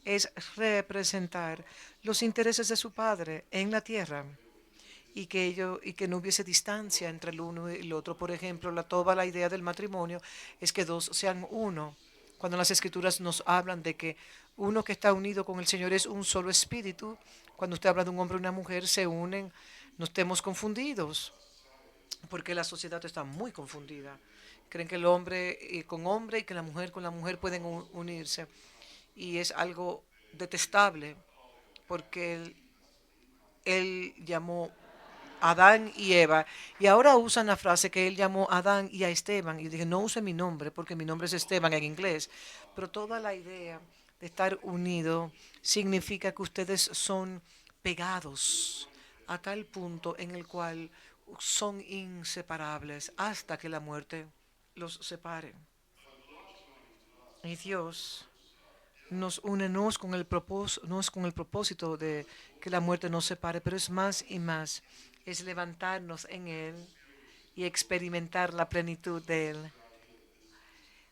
es representar los intereses de su padre en la tierra, y que no hubiese distancia entre el uno y el otro. Por ejemplo, toda la idea del matrimonio es que dos sean uno. Cuando las escrituras nos hablan de que uno que está unido con el Señor es un solo espíritu, cuando usted habla de un hombre y una mujer se unen, no estemos confundidos, porque la sociedad está muy confundida. Creen que el hombre con hombre y que la mujer con la mujer pueden unirse. Y es algo detestable, porque él llamó a Adán y Eva, y ahora usan la frase que él llamó a Adán y a Esteban. Y yo dije, no use mi nombre, porque mi nombre es Esteban en inglés. Pero toda la idea de estar unido significa que ustedes son pegados a tal punto en el cual son inseparables hasta que la muerte los separe. Y Dios nos une no es con el propósito de que la muerte nos separe, pero es más y más, es levantarnos en Él y experimentar la plenitud de Él.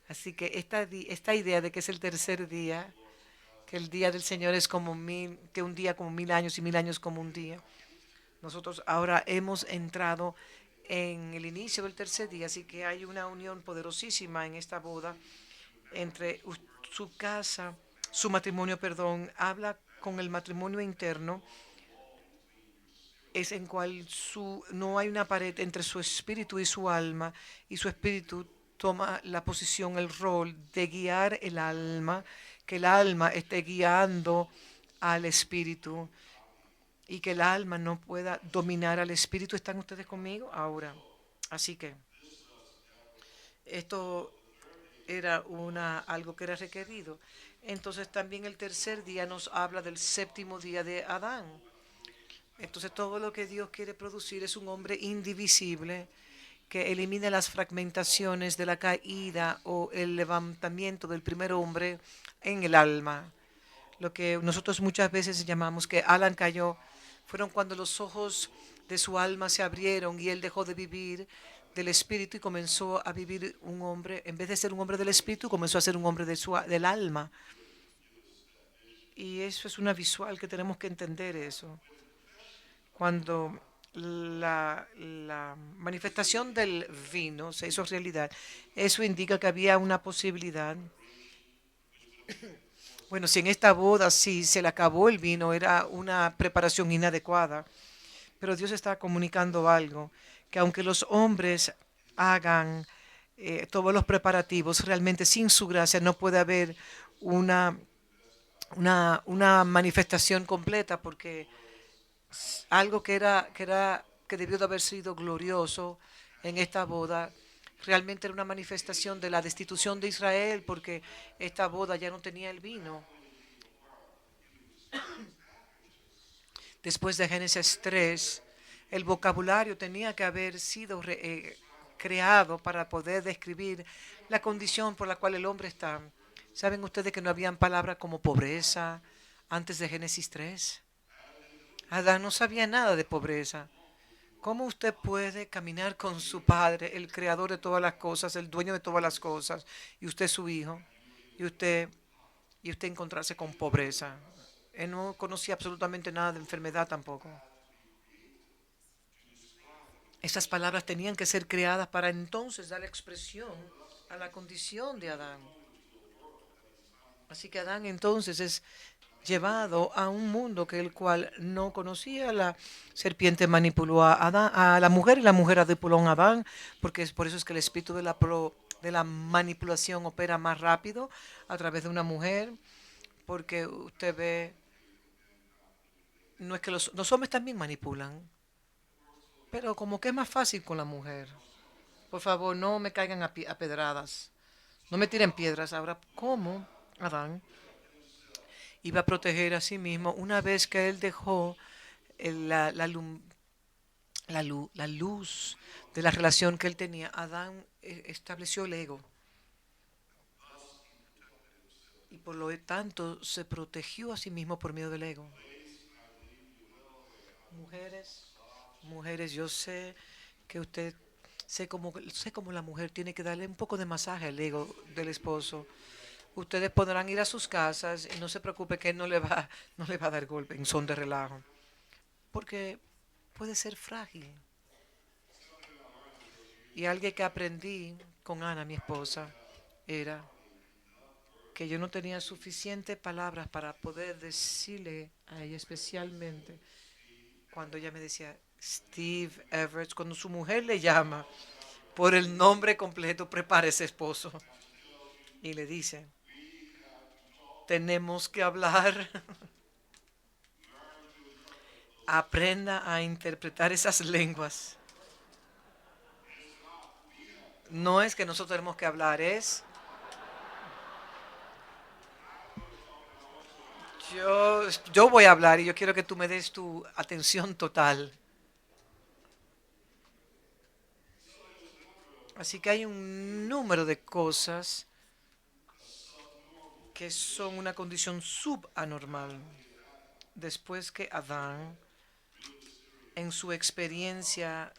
Así que esta idea de que es el tercer día, que el día del Señor es como que un día como 1000 años y 1000 años como un día. Nosotros ahora hemos entrado en el inicio del tercer día, así que hay una unión poderosísima en esta boda entre su casa, su matrimonio, perdón, habla con el matrimonio interno, es en cual no hay una pared entre su espíritu y su espíritu toma la posición, el rol de guiar el alma, que el alma esté guiando al espíritu y que el alma no pueda dominar al espíritu. ¿Están ustedes conmigo? Ahora, así que esto era algo que era requerido. Entonces también el tercer día nos habla del séptimo día de Adán. Entonces todo lo que Dios quiere producir es un hombre indivisible que elimine las fragmentaciones de la caída o el levantamiento del primer hombre en el alma. Lo que nosotros muchas veces llamamos que Alan cayó, fueron cuando los ojos de su alma se abrieron y él dejó de vivir del espíritu y comenzó a vivir un hombre, en vez de ser un hombre del espíritu, comenzó a ser un hombre del alma. Y eso es una visual que tenemos que entender eso. Cuando la manifestación del vino se hizo realidad, eso indica que había una posibilidad. Bueno, si en esta boda sí se le acabó el vino, era una preparación inadecuada, pero Dios está comunicando algo, que aunque los hombres hagan todos los preparativos, realmente sin su gracia no puede haber una, una manifestación completa, porque algo que debió de haber sido glorioso en esta boda, realmente era una manifestación de la destitución de Israel, porque esta boda ya no tenía el vino. Después de Génesis 3, el vocabulario tenía que haber sido creado para poder describir la condición por la cual el hombre está. ¿Saben ustedes que no habían palabras como pobreza antes de Génesis 3? Adán no sabía nada de pobreza. ¿Cómo usted puede caminar con su padre, el creador de todas las cosas, el dueño de todas las cosas, y usted es su hijo, y usted encontrarse con pobreza? Él no conocía absolutamente nada de enfermedad tampoco. Esas palabras tenían que ser creadas para entonces dar expresión a la condición de Adán. Así que Adán entonces es llevado a un mundo que el cual no conocía. La serpiente manipuló a, Adán, a la mujer y la mujer manipuló a Adán, porque es por eso es que el espíritu de la manipulación opera más rápido a través de una mujer, porque usted ve, no es que los hombres también manipulan, pero como que es más fácil con la mujer. Por favor, no me caigan a pedradas. No me tiren piedras. Ahora, ¿cómo Adán iba a proteger a sí mismo una vez que él dejó la luz de la relación que él tenía? Adán estableció el ego y por lo tanto se protegió a sí mismo por medio del ego. Mujeres, mujeres, yo sé que usted sé como la mujer tiene que darle un poco de masaje al ego del esposo. Ustedes podrán ir a sus casas y no se preocupe que él no le va a dar golpe en son de relajo, porque puede ser frágil. Y algo que aprendí con Ana, mi esposa, era que yo no tenía suficientes palabras para poder decirle a ella, especialmente cuando ella me decía Steve Everett, cuando su mujer le llama por el nombre completo, prepare ese esposo y le dice, tenemos que hablar. Aprenda a interpretar esas lenguas. No es que nosotros tenemos que hablar, es yo, yo voy a hablar y yo quiero que tú me des tu atención total. Así que hay un número de cosas que son una condición subanormal. Después que Adán, en su experiencia,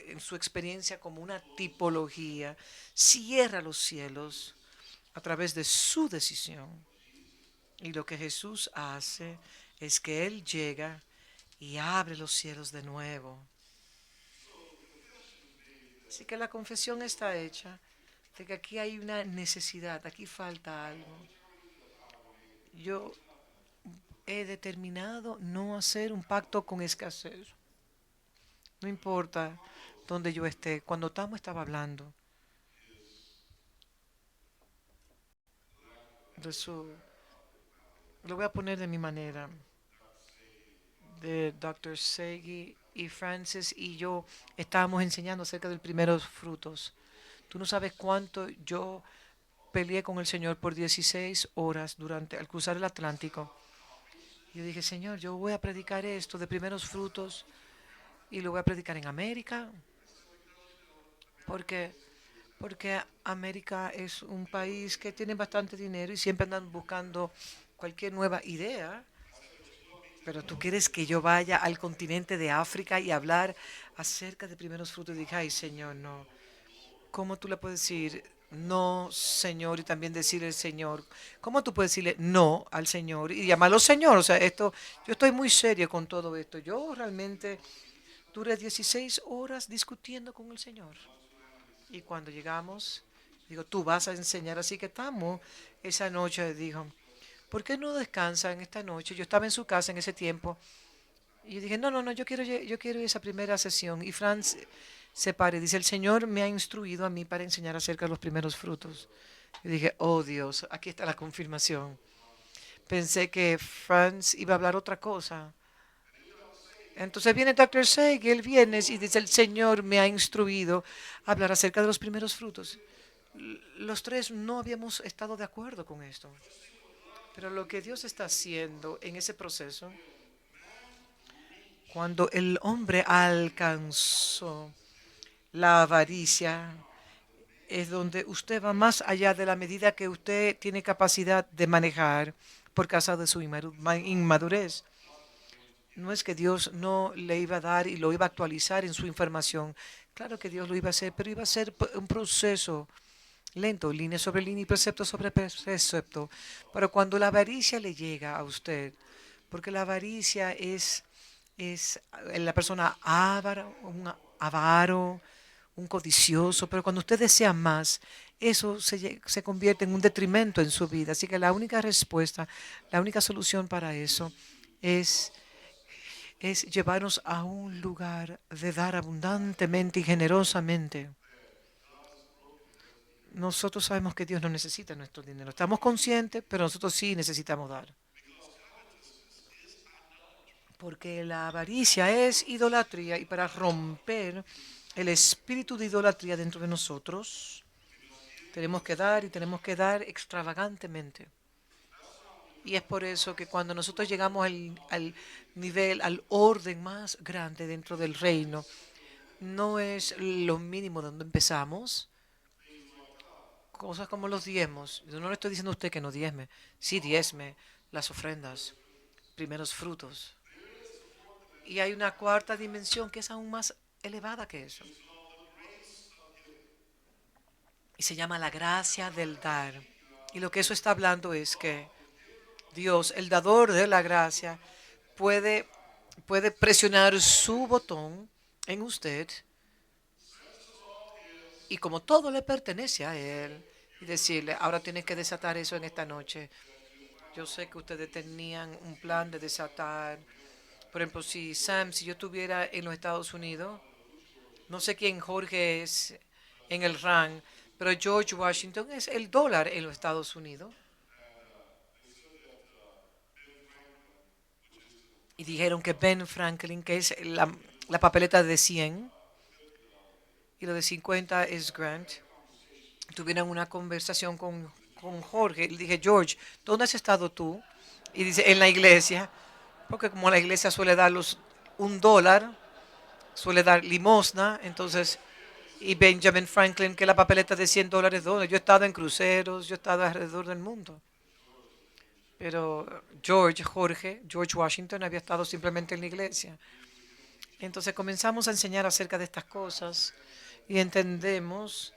en su experiencia como una tipología, cierra los cielos a través de su decisión. Y lo que Jesús hace es que Él llega y abre los cielos de nuevo. Así que la confesión está hecha de que aquí hay una necesidad, aquí falta algo. Yo he determinado no hacer un pacto con escasez. No importa donde yo esté. Cuando Tamo estaba hablando de su, lo voy a poner de mi manera, de Dr. Segi y Francis y yo estábamos enseñando acerca de los primeros frutos. Tú no sabes cuánto yo peleé con el Señor por 16 horas durante al cruzar el Atlántico. Yo dije, Señor, yo voy a predicar esto de primeros frutos y lo voy a predicar en América, porque América es un país que tiene bastante dinero y siempre andan buscando cualquier nueva idea. Pero tú quieres que yo vaya al continente de África y hablar acerca de primeros frutos. Y dije, ay, Señor, no. ¿Cómo tú le puedes decir no, Señor, y también decir el Señor? ¿Cómo tú puedes decirle no al Señor y llamarlo Señor? O sea, esto, yo estoy muy serio con todo esto. Yo realmente duré 16 horas discutiendo con el Señor. Y cuando llegamos, digo, tú vas a enseñar, así que estamos. Esa noche dijo, ¿por qué no descansan esta noche? Yo estaba en su casa en ese tiempo. Y yo dije, no, no, no, yo quiero esa primera sesión. Y Franz se para y dice, el Señor me ha instruido a mí para enseñar acerca de los primeros frutos. Yo dije, oh Dios, aquí está la confirmación. Pensé que Franz iba a hablar otra cosa. Entonces viene Dr. Seig el viernes y dice, el Señor me ha instruido a hablar acerca de los primeros frutos. Los tres no habíamos estado de acuerdo con esto. Pero lo que Dios está haciendo en ese proceso, cuando el hombre alcanzó la avaricia, es donde usted va más allá de la medida que usted tiene capacidad de manejar por causa de su inmadurez. No es que Dios no le iba a dar y lo iba a actualizar en su información. Claro que Dios lo iba a hacer, pero iba a ser un proceso lento, línea sobre línea y precepto sobre precepto. Pero cuando la avaricia le llega a usted, porque la avaricia es la persona avara, un avaro, un codicioso, pero cuando usted desea más, eso se convierte en un detrimento en su vida. Así que la única respuesta, la única solución para eso es, es llevarnos a un lugar de dar abundantemente y generosamente. Nosotros sabemos que Dios no necesita nuestro dinero. Estamos conscientes, pero nosotros sí necesitamos dar. Porque la avaricia es idolatría y para romper el espíritu de idolatría dentro de nosotros, tenemos que dar y tenemos que dar extravagantemente. Y es por eso que cuando nosotros llegamos al nivel, al orden más grande dentro del reino, no es lo mínimo donde empezamos. Cosas como los diezmos. Yo no le estoy diciendo a usted que no diezme. Sí, diezme las ofrendas, primeros frutos. Y hay una cuarta dimensión que es aún más elevada que eso. Y se llama la gracia del dar. Y lo que eso está hablando es que Dios, el dador de la gracia, puede, puede presionar su botón en usted y como todo le pertenece a Él, y decirle, ahora tienes que desatar eso en esta noche. Yo sé que ustedes tenían un plan de desatar. Por ejemplo, si Sam, si yo estuviera en los Estados Unidos, no sé quién Jorge es en el RAN, pero George Washington es el dólar en los Estados Unidos. Y dijeron que Ben Franklin, que es la papeleta de 100 y lo de 50 es Grant, tuvieron una conversación con Jorge. Le dije, George, ¿dónde has estado tú? Y dice, en la iglesia, porque como la iglesia suele darlos $1, suele dar limosna, entonces, y Benjamin Franklin, que la papeleta de $100, ¿dónde? Yo he estado en cruceros, yo he estado alrededor del mundo. Pero George Washington había estado simplemente en la iglesia. Entonces comenzamos a enseñar acerca de estas cosas y entendemos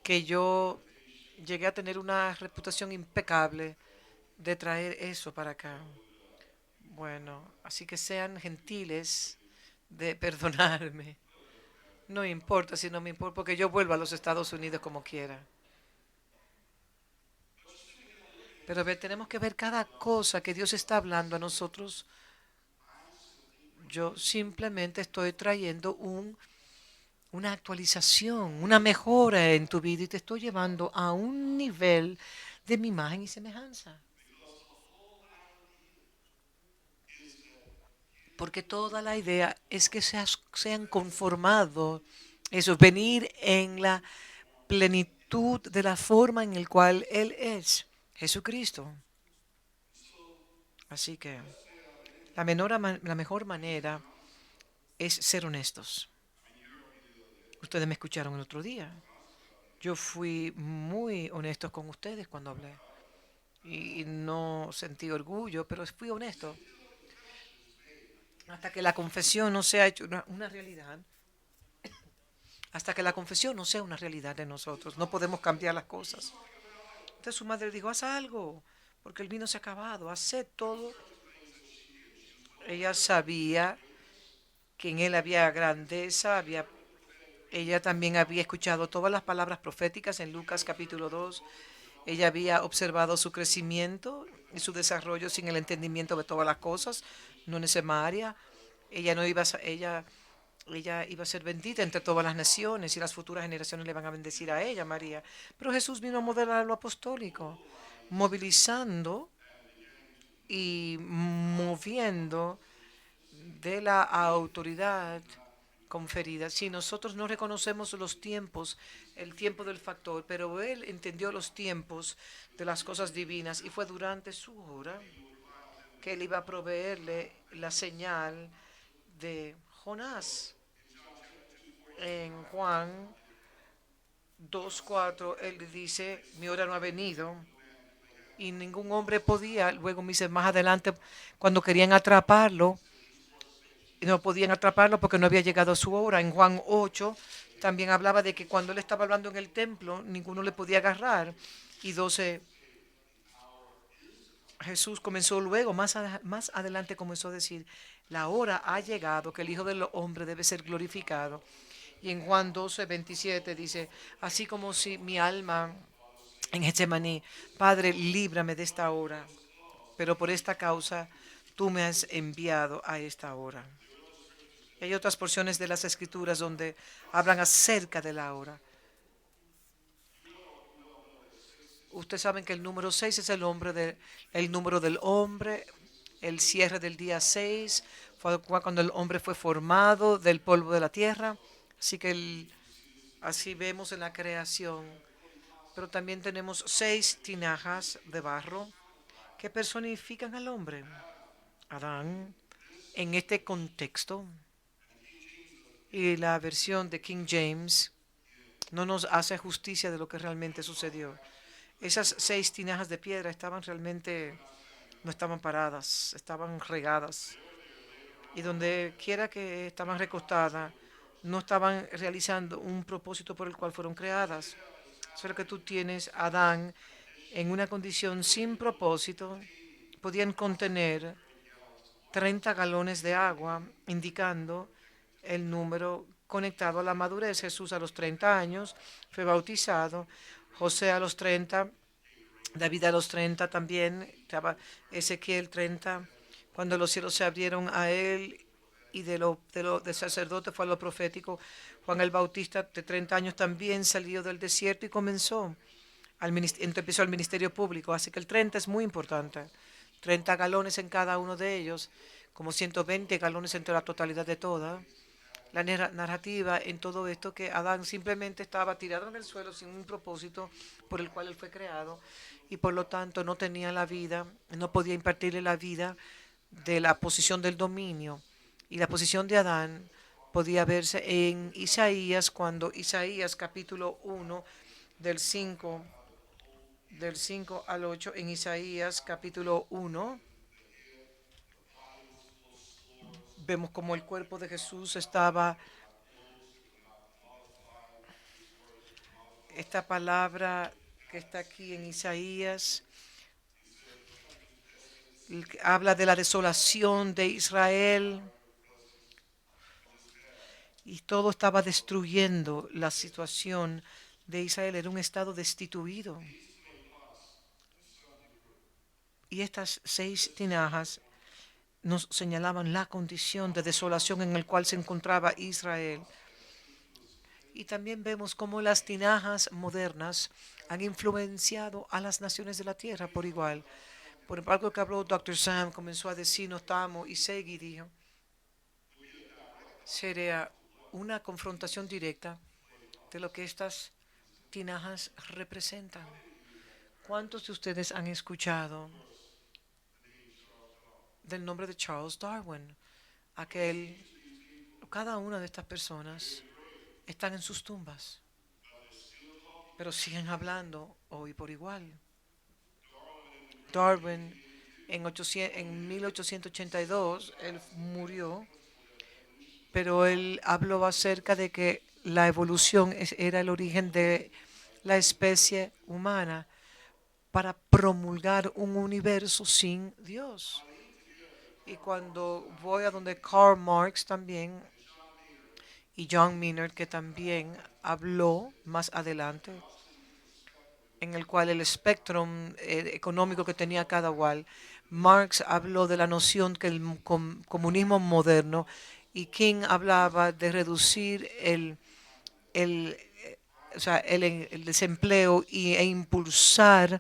que yo llegué a tener una reputación impecable de traer eso para acá. Bueno, así que sean gentiles de perdonarme. No importa si no me importa, porque yo vuelvo a los Estados Unidos como quiera. Pero tenemos que ver cada cosa que Dios está hablando a nosotros. Yo simplemente estoy trayendo una actualización, una mejora en tu vida y te estoy llevando a un nivel de mi imagen y semejanza. Porque toda la idea es que sean conformados, eso, venir en la plenitud de la forma en la cual Él es, Jesucristo. Así que la mejor manera es ser honestos. Ustedes me escucharon el otro día. Yo fui muy honesto con ustedes cuando hablé. Y no sentí orgullo, pero fui honesto. Hasta que la confesión no sea hecho una realidad, hasta que la confesión no sea una realidad de nosotros, no podemos cambiar las cosas. Entonces su madre dijo, haz algo, porque el vino se ha acabado, haz todo. Ella sabía que en él había grandeza, ella también había escuchado todas las palabras proféticas en Lucas capítulo 2. Ella había observado su crecimiento y su desarrollo sin el entendimiento de todas las cosas, no en esa área. Ella no iba a, ella iba a ser bendita entre todas las naciones y las futuras generaciones le van a bendecir a ella, María. Pero Jesús vino a modelar lo apostólico, movilizando y moviendo de la autoridad conferida. Si nosotros no reconocemos los tiempos, el tiempo del factor, pero él entendió los tiempos de las cosas divinas y fue durante su hora que él iba a proveerle la señal de Jonás. En Juan 2:4 él dice, mi hora no ha venido. Y ningún hombre podía, luego me dice más adelante, cuando querían atraparlo, no podían atraparlo porque no había llegado su hora. En Juan 8 también hablaba de que cuando él estaba hablando en el templo, ninguno le podía agarrar. Y 12, Jesús comenzó luego, más adelante comenzó a decir, la hora ha llegado que el Hijo del Hombre debe ser glorificado. Y en Juan 12:27 dice, así como si mi alma en Getsemaní, Padre, líbrame de esta hora, pero por esta causa tú me has enviado a esta hora. Y hay otras porciones de las Escrituras donde hablan acerca de la hora. Ustedes saben que el número 6 es el número del hombre, el cierre del día 6 fue cuando el hombre fue formado del polvo de la tierra. Así que así vemos en la creación. Pero también tenemos 6 tinajas de barro que personifican al hombre. Adán, en este contexto, y la versión de King James no nos hace justicia de lo que realmente sucedió. Esas 6 tinajas de piedra no estaban paradas, estaban regadas. Y donde quiera que estaban recostadas, no estaban realizando un propósito por el cual fueron creadas. Eso es lo que tú tienes, Adán, en una condición sin propósito, podían contener 30 galones de agua, indicando el número conectado a la madurez. Jesús a los 30 años fue bautizado, José a los 30, David a los 30 también, estaba Ezequiel 30, cuando los cielos se abrieron a él y de sacerdote fue a lo profético. Juan el Bautista de 30 años también salió del desierto y empezó el ministerio público, así que el 30 es muy importante. 30 galones en cada uno de ellos, como 120 galones entre la totalidad de toda. La narrativa en todo esto que Adán simplemente estaba tirado en el suelo sin un propósito por el cual él fue creado y por lo tanto no tenía la vida, no podía impartirle la vida de la posición del dominio. Y la posición de Adán podía verse en Isaías, cuando Isaías capítulo 1 del 5 al 8, en Isaías capítulo 1, vemos como el cuerpo de Jesús estaba, esta palabra que está aquí en Isaías, habla de la desolación de Israel y todo estaba destruyendo la situación de Israel, era un estado destituido. Y estas 6 tinajas nos señalaban la condición de desolación en el cual se encontraba Israel. Y también vemos cómo las tinajas modernas han influenciado a las naciones de la tierra por igual. Por ejemplo, algo que habló Dr. Sam, comenzó a decir, notamos, y Segui dijo, sería una confrontación directa de lo que estas tinajas representan. ¿Cuántos de ustedes han escuchado del nombre de Charles Darwin? Aquel, cada una de estas personas están en sus tumbas, pero siguen hablando hoy por igual. Darwin en 1882, él murió, pero él habló acerca de que la evolución era el origen de la especie humana para promulgar un universo sin Dios. Y cuando voy a donde Karl Marx también y John Maynard, que también habló más adelante, en el cual el espectro económico que tenía cada cual, Marx habló de la noción que el comunismo moderno y King hablaba de reducir el, o sea, el desempleo e impulsar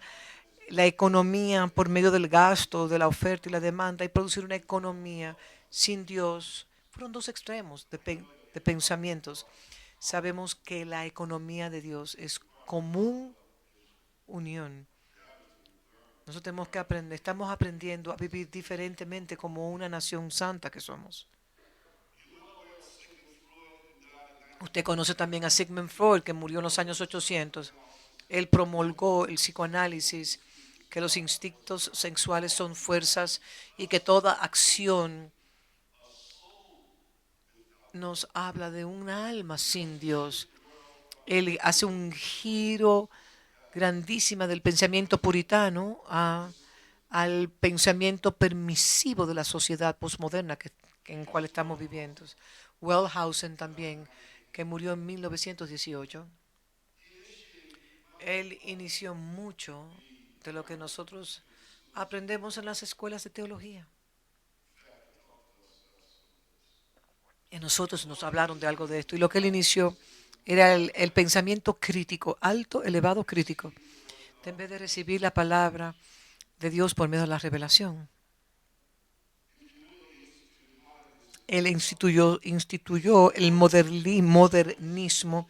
la economía por medio del gasto, de la oferta y la demanda y producir una economía sin Dios. Fueron dos extremos de pensamientos. Sabemos que la economía de Dios es común unión. Nosotros tenemos que aprender, estamos aprendiendo a vivir diferentemente como una nación santa que somos. Usted conoce también a Sigmund Freud, que murió en los años 800. Él promulgó el psicoanálisis, que los instintos sexuales son fuerzas y que toda acción nos habla de un alma sin Dios. Él hace un giro grandísima del pensamiento puritano al pensamiento permisivo de la sociedad posmoderna en la cual estamos viviendo. Wellhausen también, que murió en 1918, él inició mucho de lo que nosotros aprendemos en las escuelas de teología. Y nosotros nos hablaron de algo de esto. Y lo que él inició era el pensamiento crítico, alto, elevado crítico, en vez de recibir la palabra de Dios por medio de la revelación. Él instituyó el modernismo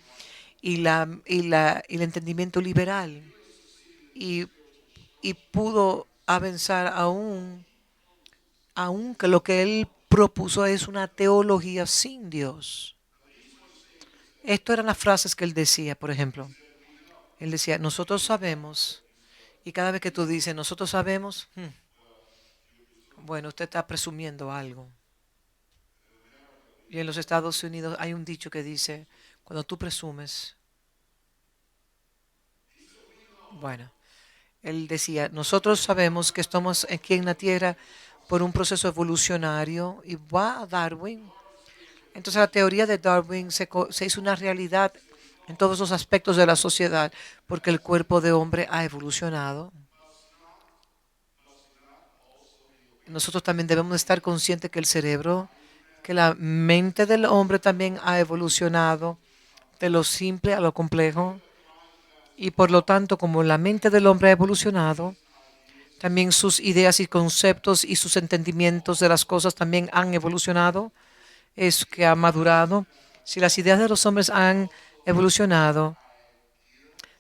y el entendimiento liberal y, y pudo avanzar aún que lo que él propuso es una teología sin Dios. Estas eran las frases que él decía, por ejemplo. Él decía, nosotros sabemos, y cada vez que tú dices, nosotros sabemos, bueno, usted está presumiendo algo. Y en los Estados Unidos hay un dicho que dice, cuando tú presumes, bueno, él decía, nosotros sabemos que estamos aquí en la Tierra por un proceso evolucionario y va a Darwin. Entonces la teoría de Darwin se hizo una realidad en todos los aspectos de la sociedad porque el cuerpo de hombre ha evolucionado. Nosotros también debemos estar conscientes que el cerebro, que la mente del hombre también ha evolucionado de lo simple a lo complejo. Y por lo tanto, como la mente del hombre ha evolucionado, también sus ideas y conceptos y sus entendimientos de las cosas también han evolucionado, es que ha madurado. Si las ideas de los hombres han evolucionado,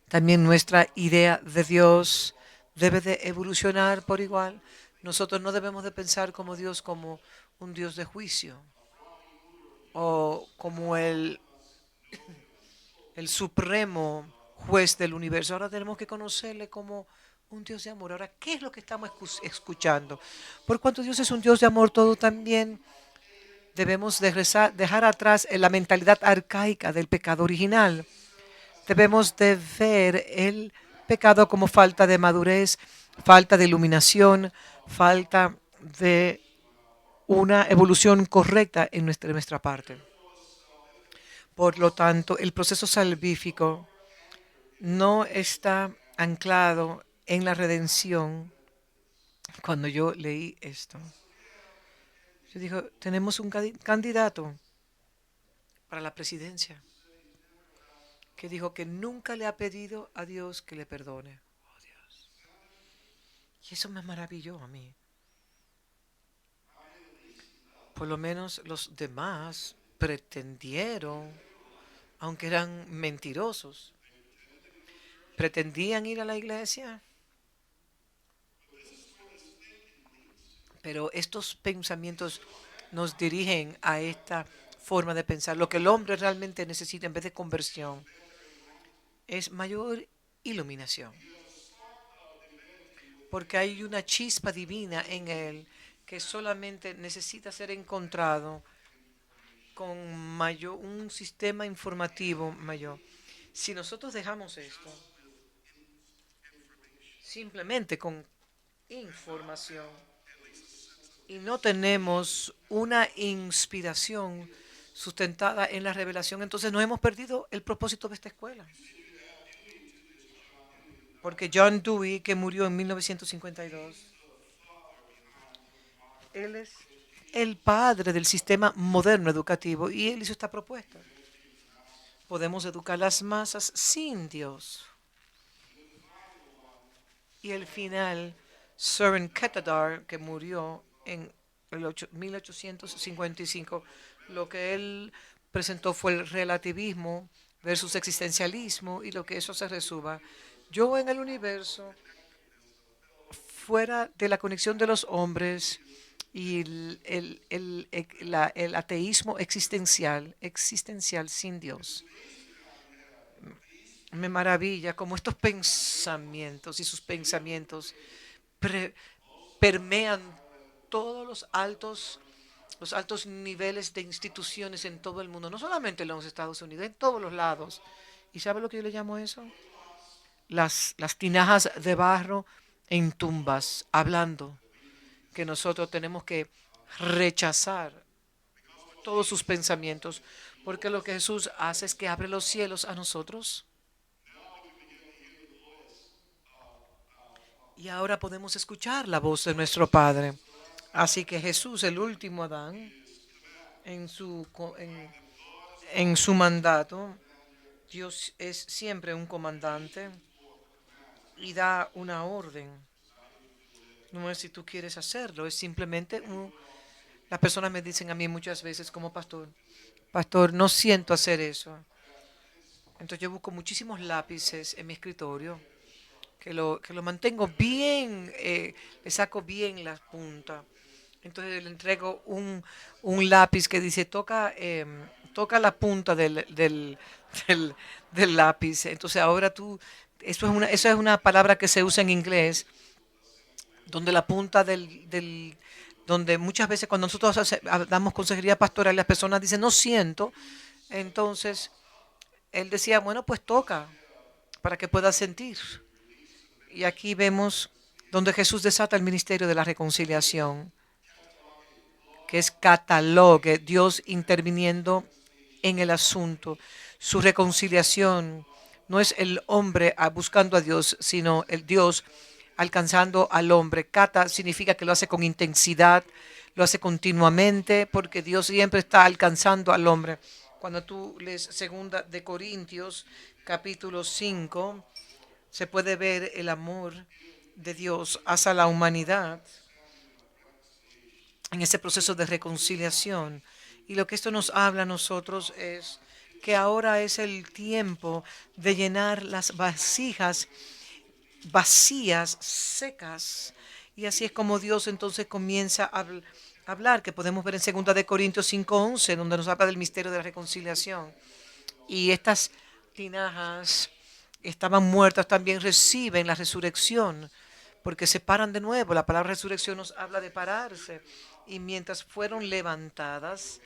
también nuestra idea de Dios debe de evolucionar por igual. Nosotros no debemos de pensar como Dios como un Dios de juicio o como el supremo juez del universo. Ahora tenemos que conocerle como un Dios de amor. Ahora, ¿qué es lo que estamos escuchando? Por cuanto Dios es un Dios de amor, todo también debemos dejar atrás la mentalidad arcaica del pecado original. Debemos de ver el pecado como falta de madurez, falta de iluminación, falta de una evolución correcta en nuestra parte. Por lo tanto, el proceso salvífico no está anclado en la redención Cuando yo leí esto, yo dije, tenemos un candidato para la presidencia que dijo que nunca le ha pedido a Dios que le perdone. Oh, Dios. Y eso me maravilló a mí. Por lo menos los demás pretendieron, aunque eran mentirosos, pretendían ir a la iglesia, pero estos pensamientos nos dirigen a esta forma de pensar. Lo que el hombre realmente necesita en vez de conversión es mayor iluminación, porque hay una chispa divina en él que solamente necesita ser encontrado con mayor, un sistema informativo mayor. Si nosotros dejamos esto simplemente con información y no tenemos una inspiración sustentada en la revelación, entonces no hemos perdido el propósito de esta escuela. Porque John Dewey, que murió en 1952, él es el padre del sistema moderno educativo y él hizo esta propuesta. Podemos educar las masas sin Dios. Y el final, Søren Kierkegaard, que murió en el 1855, lo que él presentó fue el relativismo versus existencialismo y lo que eso se resuma. Yo en el universo, fuera de la conexión de los hombres y el ateísmo existencial sin Dios. Me maravilla como estos pensamientos y sus pensamientos pre- permean todos los altos niveles de instituciones en todo el mundo, no solamente en los Estados Unidos, en todos los lados. ¿Y sabe lo que yo le llamo eso? Las tinajas de barro en tumbas, hablando que nosotros tenemos que rechazar todos sus pensamientos, porque lo que Jesús hace es que abre los cielos a nosotros. Y ahora podemos escuchar la voz de nuestro Padre. Así que Jesús, el último Adán, en su, en su mandato, Dios es siempre un comandante y da una orden. No es si tú quieres hacerlo, es simplemente las personas me dicen a mí muchas veces como pastor, pastor, no siento hacer eso. Entonces yo busco muchísimos lápices en mi escritorio, que lo mantengo bien, le saco bien las puntas. Entonces le entrego un lápiz que dice, toca la punta del, del lápiz. Entonces ahora tú, eso es una palabra que se usa en inglés, donde la punta donde muchas veces cuando nosotros damos consejería pastoral, las personas dicen, no siento. Entonces él decía, bueno, pues toca para que puedas sentir. Y aquí vemos donde Jesús desata el ministerio de la reconciliación, que es catalogue, Dios interviniendo en el asunto. Su reconciliación no es el hombre buscando a Dios, sino el Dios alcanzando al hombre. Cata significa que lo hace con intensidad, lo hace continuamente, porque Dios siempre está alcanzando al hombre. Cuando tú lees segunda de Corintios, capítulo 5, se puede ver el amor de Dios hacia la humanidad en ese proceso de reconciliación. Y lo que esto nos habla a nosotros es que ahora es el tiempo de llenar las vasijas vacías, secas. Y así es como Dios entonces comienza a hablar, que podemos ver en 2 de Corintios 5:11, donde nos habla del misterio de la reconciliación. Y estas tinajas estaban muertas, también reciben la resurrección, porque se paran de nuevo. La palabra resurrección nos habla de pararse. Y mientras fueron levantadas,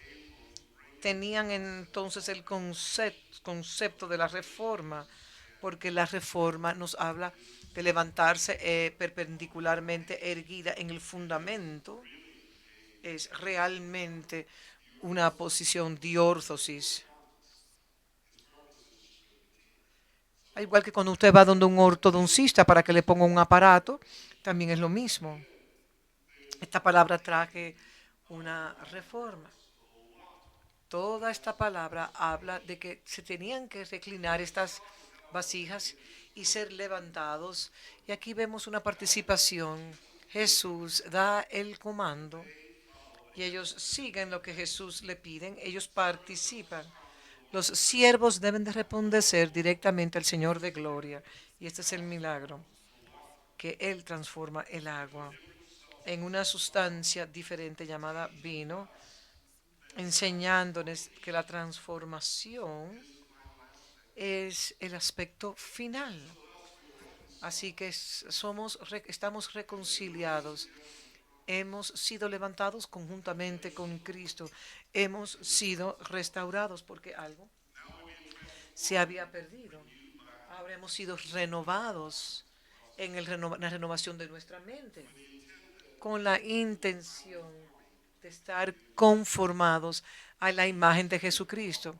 tenían entonces el concepto de la reforma, porque la reforma nos habla de levantarse perpendicularmente erguida en el fundamento. Es realmente una posición diórtosis. Al igual que cuando usted va donde un ortodoncista para que le ponga un aparato, también es lo mismo. Esta palabra traje una reforma. Toda esta palabra habla de que se tenían que reclinar estas vasijas y ser levantados. Y aquí vemos una participación. Jesús da el comando y ellos siguen lo que Jesús le piden. Ellos participan. Los siervos deben de responder directamente al Señor de gloria. Y este es el milagro, que Él transforma el agua en una sustancia diferente llamada vino, enseñándoles que la transformación es el aspecto final. Así que estamos reconciliados. Hemos sido levantados conjuntamente con Cristo. Hemos sido restaurados porque algo se había perdido. Ahora hemos sido renovados en la renovación de nuestra mente, con la intención de estar conformados a la imagen de Jesucristo.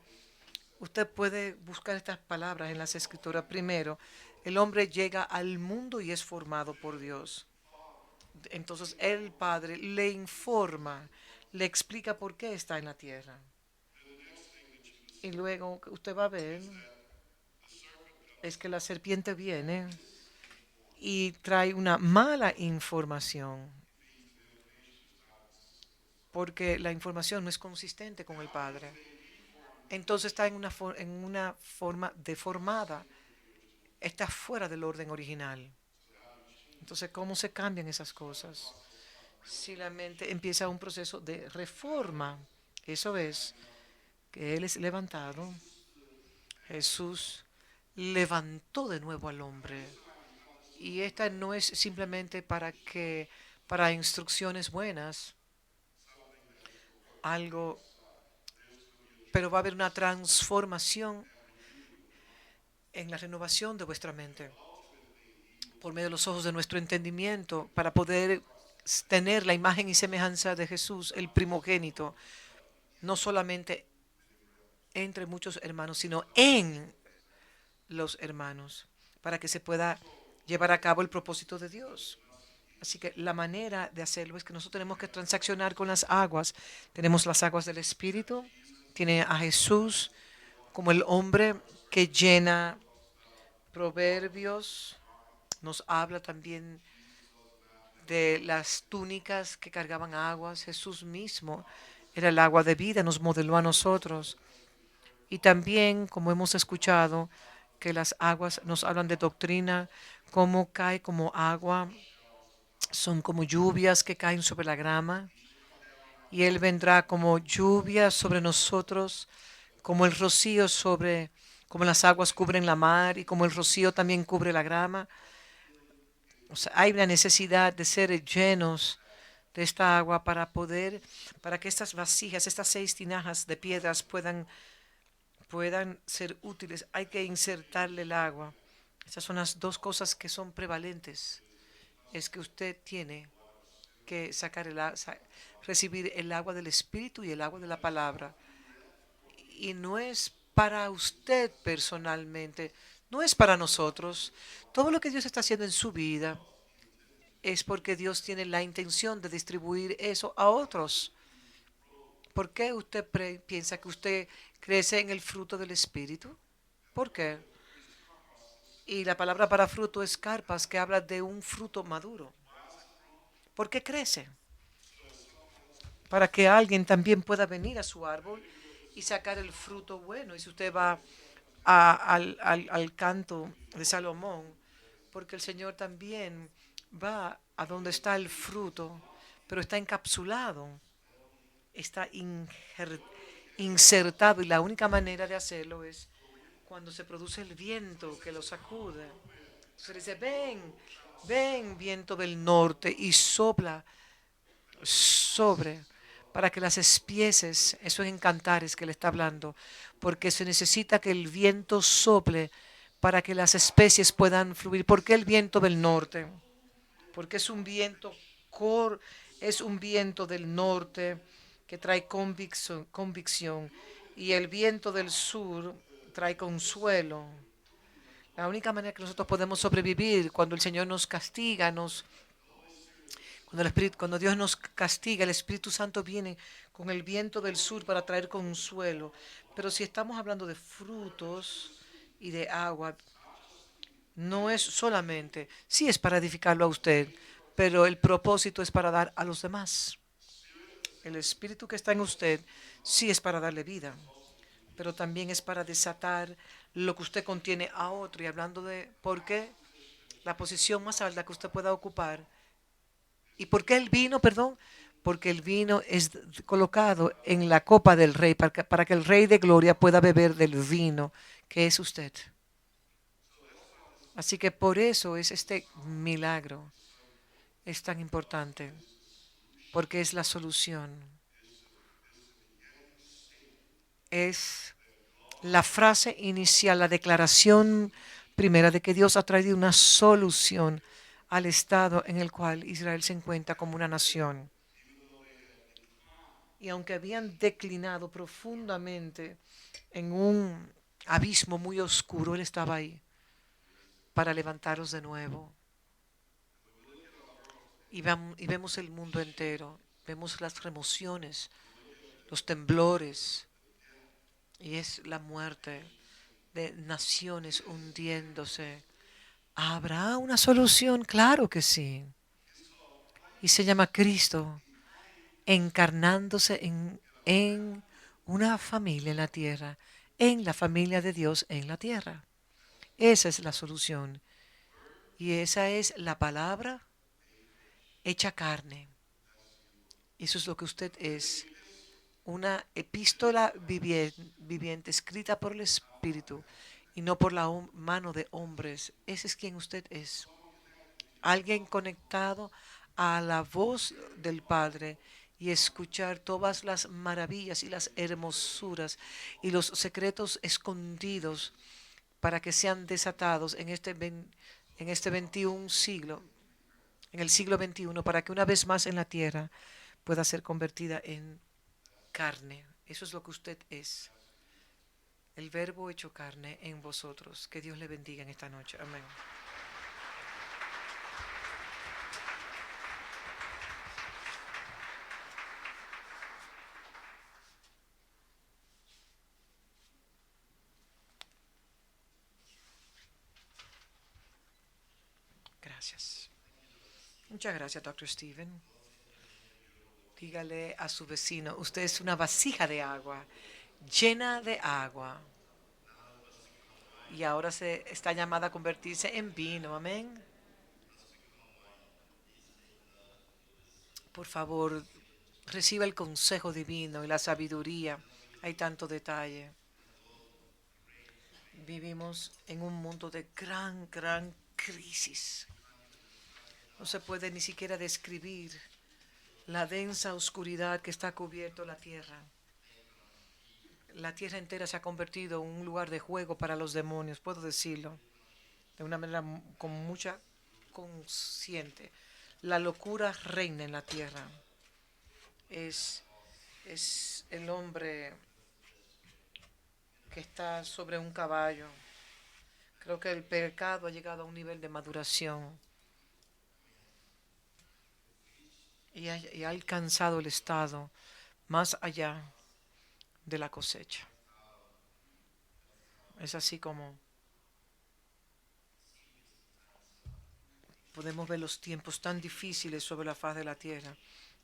Usted puede buscar estas palabras en las escrituras. Primero, el hombre llega al mundo y es formado por Dios. Entonces el Padre le informa, le explica por qué está en la tierra. Y luego usted va a ver es que la serpiente viene y trae una mala información, porque la información no es consistente con el Padre. Entonces está en una forma deformada, está fuera del orden original. Entonces, ¿cómo se cambian esas cosas? Si la mente empieza un proceso de reforma, eso es, que Él es levantado, Jesús levantó de nuevo al hombre. Y esta no es simplemente para instrucciones buenas, algo, pero va a haber una transformación en la renovación de vuestra mente por medio de los ojos de nuestro entendimiento para poder tener la imagen y semejanza de Jesús, el primogénito, no solamente entre muchos hermanos, sino en los hermanos, para que se pueda llevar a cabo el propósito de Dios. Así que la manera de hacerlo es que nosotros tenemos que transaccionar con las aguas. Tenemos las aguas del Espíritu, tiene a Jesús como el hombre que llena Proverbios, nos habla también de las túnicas que cargaban aguas. Jesús mismo era el agua de vida, nos modeló a nosotros. Y también, como hemos escuchado, que las aguas nos hablan de doctrina, cómo cae como agua, son como lluvias que caen sobre la grama. Y Él vendrá como lluvia sobre nosotros, como el rocío como las aguas cubren la mar y como el rocío también cubre la grama. O sea, hay una necesidad de ser llenos de esta agua para que estas vasijas, estas 6 tinajas de piedras puedan ser útiles. Hay que insertarle el agua. Estas son las dos cosas que son prevalentes. Es que usted tiene que recibir el agua del Espíritu y el agua de la palabra. Y no es para usted personalmente, no es para nosotros. Todo lo que Dios está haciendo en su vida es porque Dios tiene la intención de distribuir eso a otros. ¿Por qué usted piensa que usted crece en el fruto del Espíritu? ¿Por qué? Y la palabra para fruto es carpas, que habla de un fruto maduro. ¿Por qué crece? Para que alguien también pueda venir a su árbol y sacar el fruto bueno. Y si usted va al canto de Salomón, porque el Señor también va a donde está el fruto, pero está encapsulado, está insertado y la única manera de hacerlo es cuando se produce el viento que lo sacude. Se dice, ven, ven viento del norte y sopla sobre para que las espieces, eso es en Cantares que le está hablando, porque se necesita que el viento sople para que las especies puedan fluir. ¿Por qué el viento del norte? Porque es un viento del norte que trae convicción y el viento del sur trae consuelo. La única manera que nosotros podemos sobrevivir cuando el Señor nos castiga, Cuando Dios nos castiga, el Espíritu Santo viene con el viento del sur para traer consuelo. Pero si estamos hablando de frutos y de agua, no es solamente, sí es para edificarlo a usted, pero el propósito es para dar a los demás. El Espíritu que está en usted sí es para darle vida, pero también es para desatar lo que usted contiene a otro. Y hablando de por qué la posición más alta que usted pueda ocupar. ¿Y por qué el vino, perdón? Porque el vino es colocado en la copa del rey para que el rey de gloria pueda beber del vino que es usted. Así que por eso es este milagro es tan importante, porque es la solución. Es la frase inicial, la declaración primera de que Dios ha traído una solución al estado en el cual Israel se encuentra como una nación. Y aunque habían declinado profundamente en un abismo muy oscuro, Él estaba ahí para levantarlos de nuevo. Y vemos el mundo entero, vemos las remociones, los temblores, y es la muerte de naciones hundiéndose. ¿Habrá una solución? Claro que sí. Y se llama Cristo encarnándose en una familia en la tierra, en la familia de Dios en la tierra. Esa es la solución. Y esa es la palabra hecha carne. Eso es lo que usted es. Una epístola viviente escrita por el Espíritu y no por la mano de hombres. Ese es quien usted es. Alguien conectado a la voz del Padre y escuchar todas las maravillas y las hermosuras y los secretos escondidos para que sean desatados en este 21 siglo, en el siglo XXI, para que una vez más en la tierra pueda ser convertida en carne. Eso es lo que usted es. El verbo hecho carne en vosotros. Que Dios le bendiga en esta noche. Amén. Gracias. Muchas gracias, Dr. Steven. Dígale a su vecino, usted es una vasija de agua, llena de agua. Y ahora se está llamada a convertirse en vino. Amén. Por favor, reciba el consejo divino y la sabiduría. Hay tanto detalle. Vivimos en un mundo de gran crisis. No se puede ni siquiera describir la densa oscuridad que está cubierto la tierra. La tierra entera se ha convertido en un lugar de juego para los demonios, puedo decirlo, de una manera con mucha consciente. La locura reina en la tierra. Es, es el hombre que está sobre un caballo. Creo que el pecado ha llegado a un nivel de maduración y ha alcanzado el estado más allá de la cosecha. Es así como podemos ver los tiempos tan difíciles sobre la faz de la tierra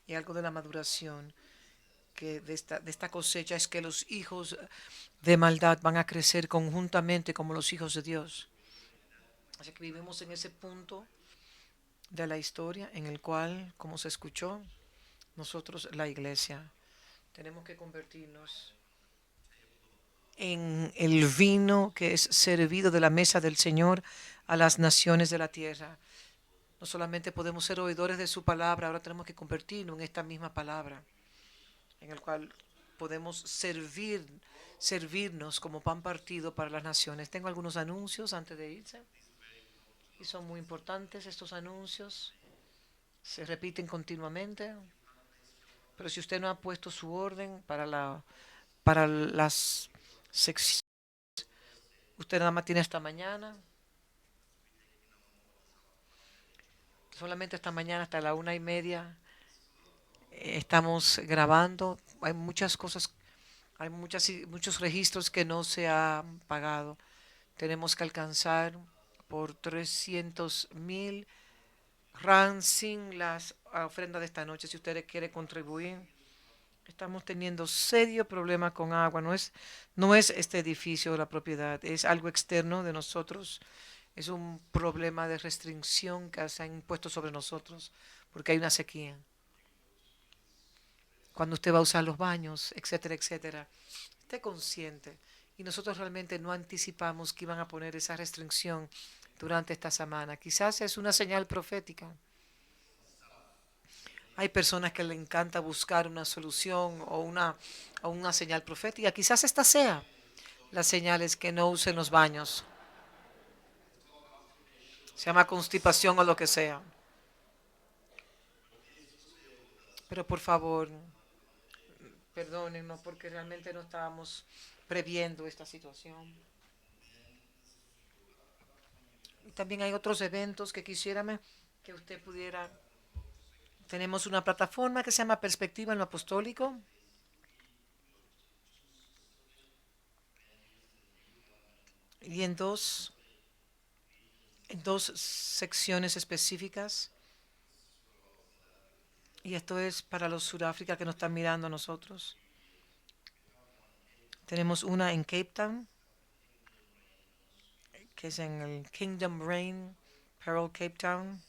y algo de la maduración que de esta cosecha es que los hijos de maldad van a crecer conjuntamente como los hijos de Dios. Así que vivimos en ese punto de la historia en el cual, como se escuchó, nosotros, la iglesia, tenemos que convertirnos en el vino que es servido de la mesa del Señor a las naciones de la tierra. No solamente podemos ser oidores de su palabra, ahora tenemos que convertirnos en esta misma palabra, en el cual podemos servirnos como pan partido para las naciones. Tengo algunos anuncios antes de irse, y son muy importantes estos anuncios. Se repiten continuamente, pero si usted no ha puesto su orden para las secciones, usted nada más tiene esta mañana. Solamente esta mañana hasta la 1:30 estamos grabando. Hay muchas cosas, hay muchos registros que no se han pagado. Tenemos que alcanzar por 300,000 rands sin las ofrendas de esta noche. Si ustedes quieren contribuir, estamos teniendo serio problema con agua. No es este edificio la propiedad, es algo externo de nosotros. Es un problema de restricción que se han impuesto sobre nosotros porque hay una sequía. Cuando usted va a usar los baños, etcétera, etcétera, esté consciente. Y nosotros realmente no anticipamos que iban a poner esa restricción durante esta semana. Quizás es una señal profética. Hay personas que le encanta buscar una solución o una señal profética. Quizás esta sea las señales que no usen los baños. Se llama constipación o lo que sea. Pero por favor, perdónennos porque realmente no estábamos previendo esta situación. Y también hay otros eventos que quisiéramos que usted pudiera. Tenemos una plataforma que se llama Perspectiva en lo Apostólico. Y en dos secciones específicas. Y esto es para los Sudáfrica que nos están mirando a nosotros. Tenemos una en Cape Town, que es en el Kingdom Reign, Pearl, Cape Town.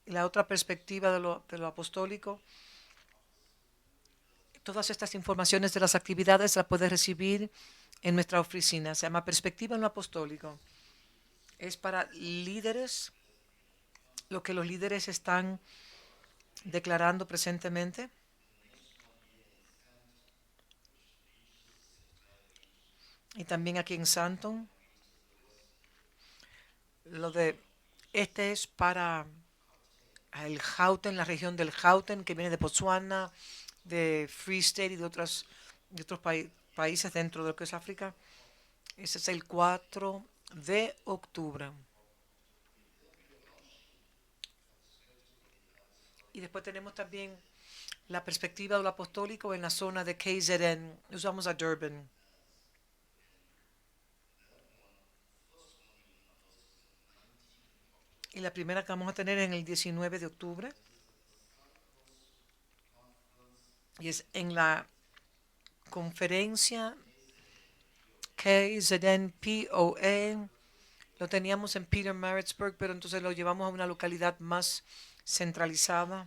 Y la otra perspectiva de lo apostólico, todas estas informaciones de las actividades las puedes recibir en nuestra oficina. Se llama Perspectiva en lo Apostólico. Es para líderes, lo que los líderes están declarando presentemente. Y también aquí en Santon. Este es para el Gauteng, la región del Gauteng, que viene de Botswana, de Free State y de otros países dentro de lo que es África. Ese es el 4 de octubre. Y después tenemos también la perspectiva de lo apostólico en la zona de KZN. Usamos a Durban. Y la primera que vamos a tener en el 19 de octubre. Y es en la conferencia KZN POA. Lo teníamos en Pietermaritzburg, pero entonces lo llevamos a una localidad más centralizada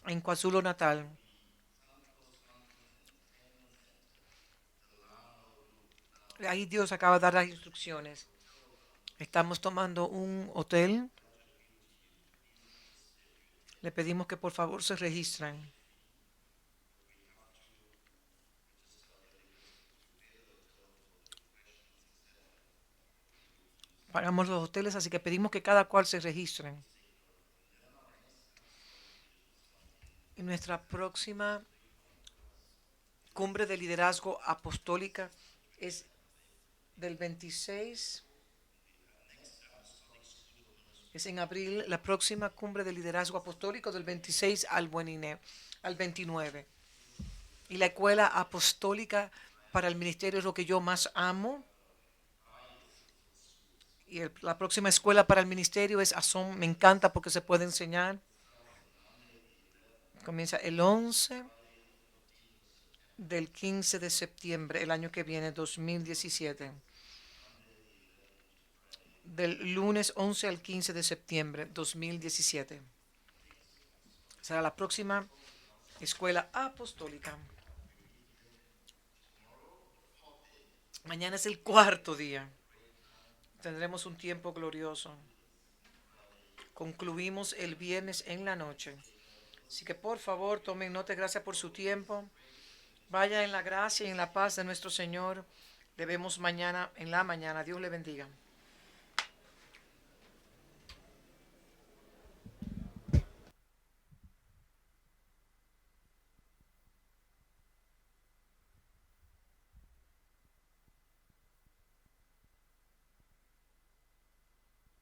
en KwaZulu-Natal. Ahí Dios acaba de dar las instrucciones. Estamos tomando un hotel. Le pedimos que por favor se registren. Pagamos los hoteles, así que pedimos que cada cual se registren. Y nuestra próxima cumbre de liderazgo apostólica es del 26. Es en abril, la próxima cumbre de liderazgo apostólico del 26 al 29. Y la escuela apostólica para el ministerio es lo que yo más amo. Y la próxima escuela para el ministerio es ASOM. Me encanta porque se puede enseñar. Comienza el 11 del 15 de septiembre, el año que viene, 2017. Del lunes 11 al 15 de septiembre, 2017. Será la próxima escuela apostólica. Mañana es el cuarto día. Tendremos un tiempo glorioso. Concluimos el viernes en la noche. Así que por favor tomen nota. Gracias por su tiempo. Vaya en la gracia y en la paz de nuestro Señor. Le vemos mañana en la mañana. Dios le bendiga.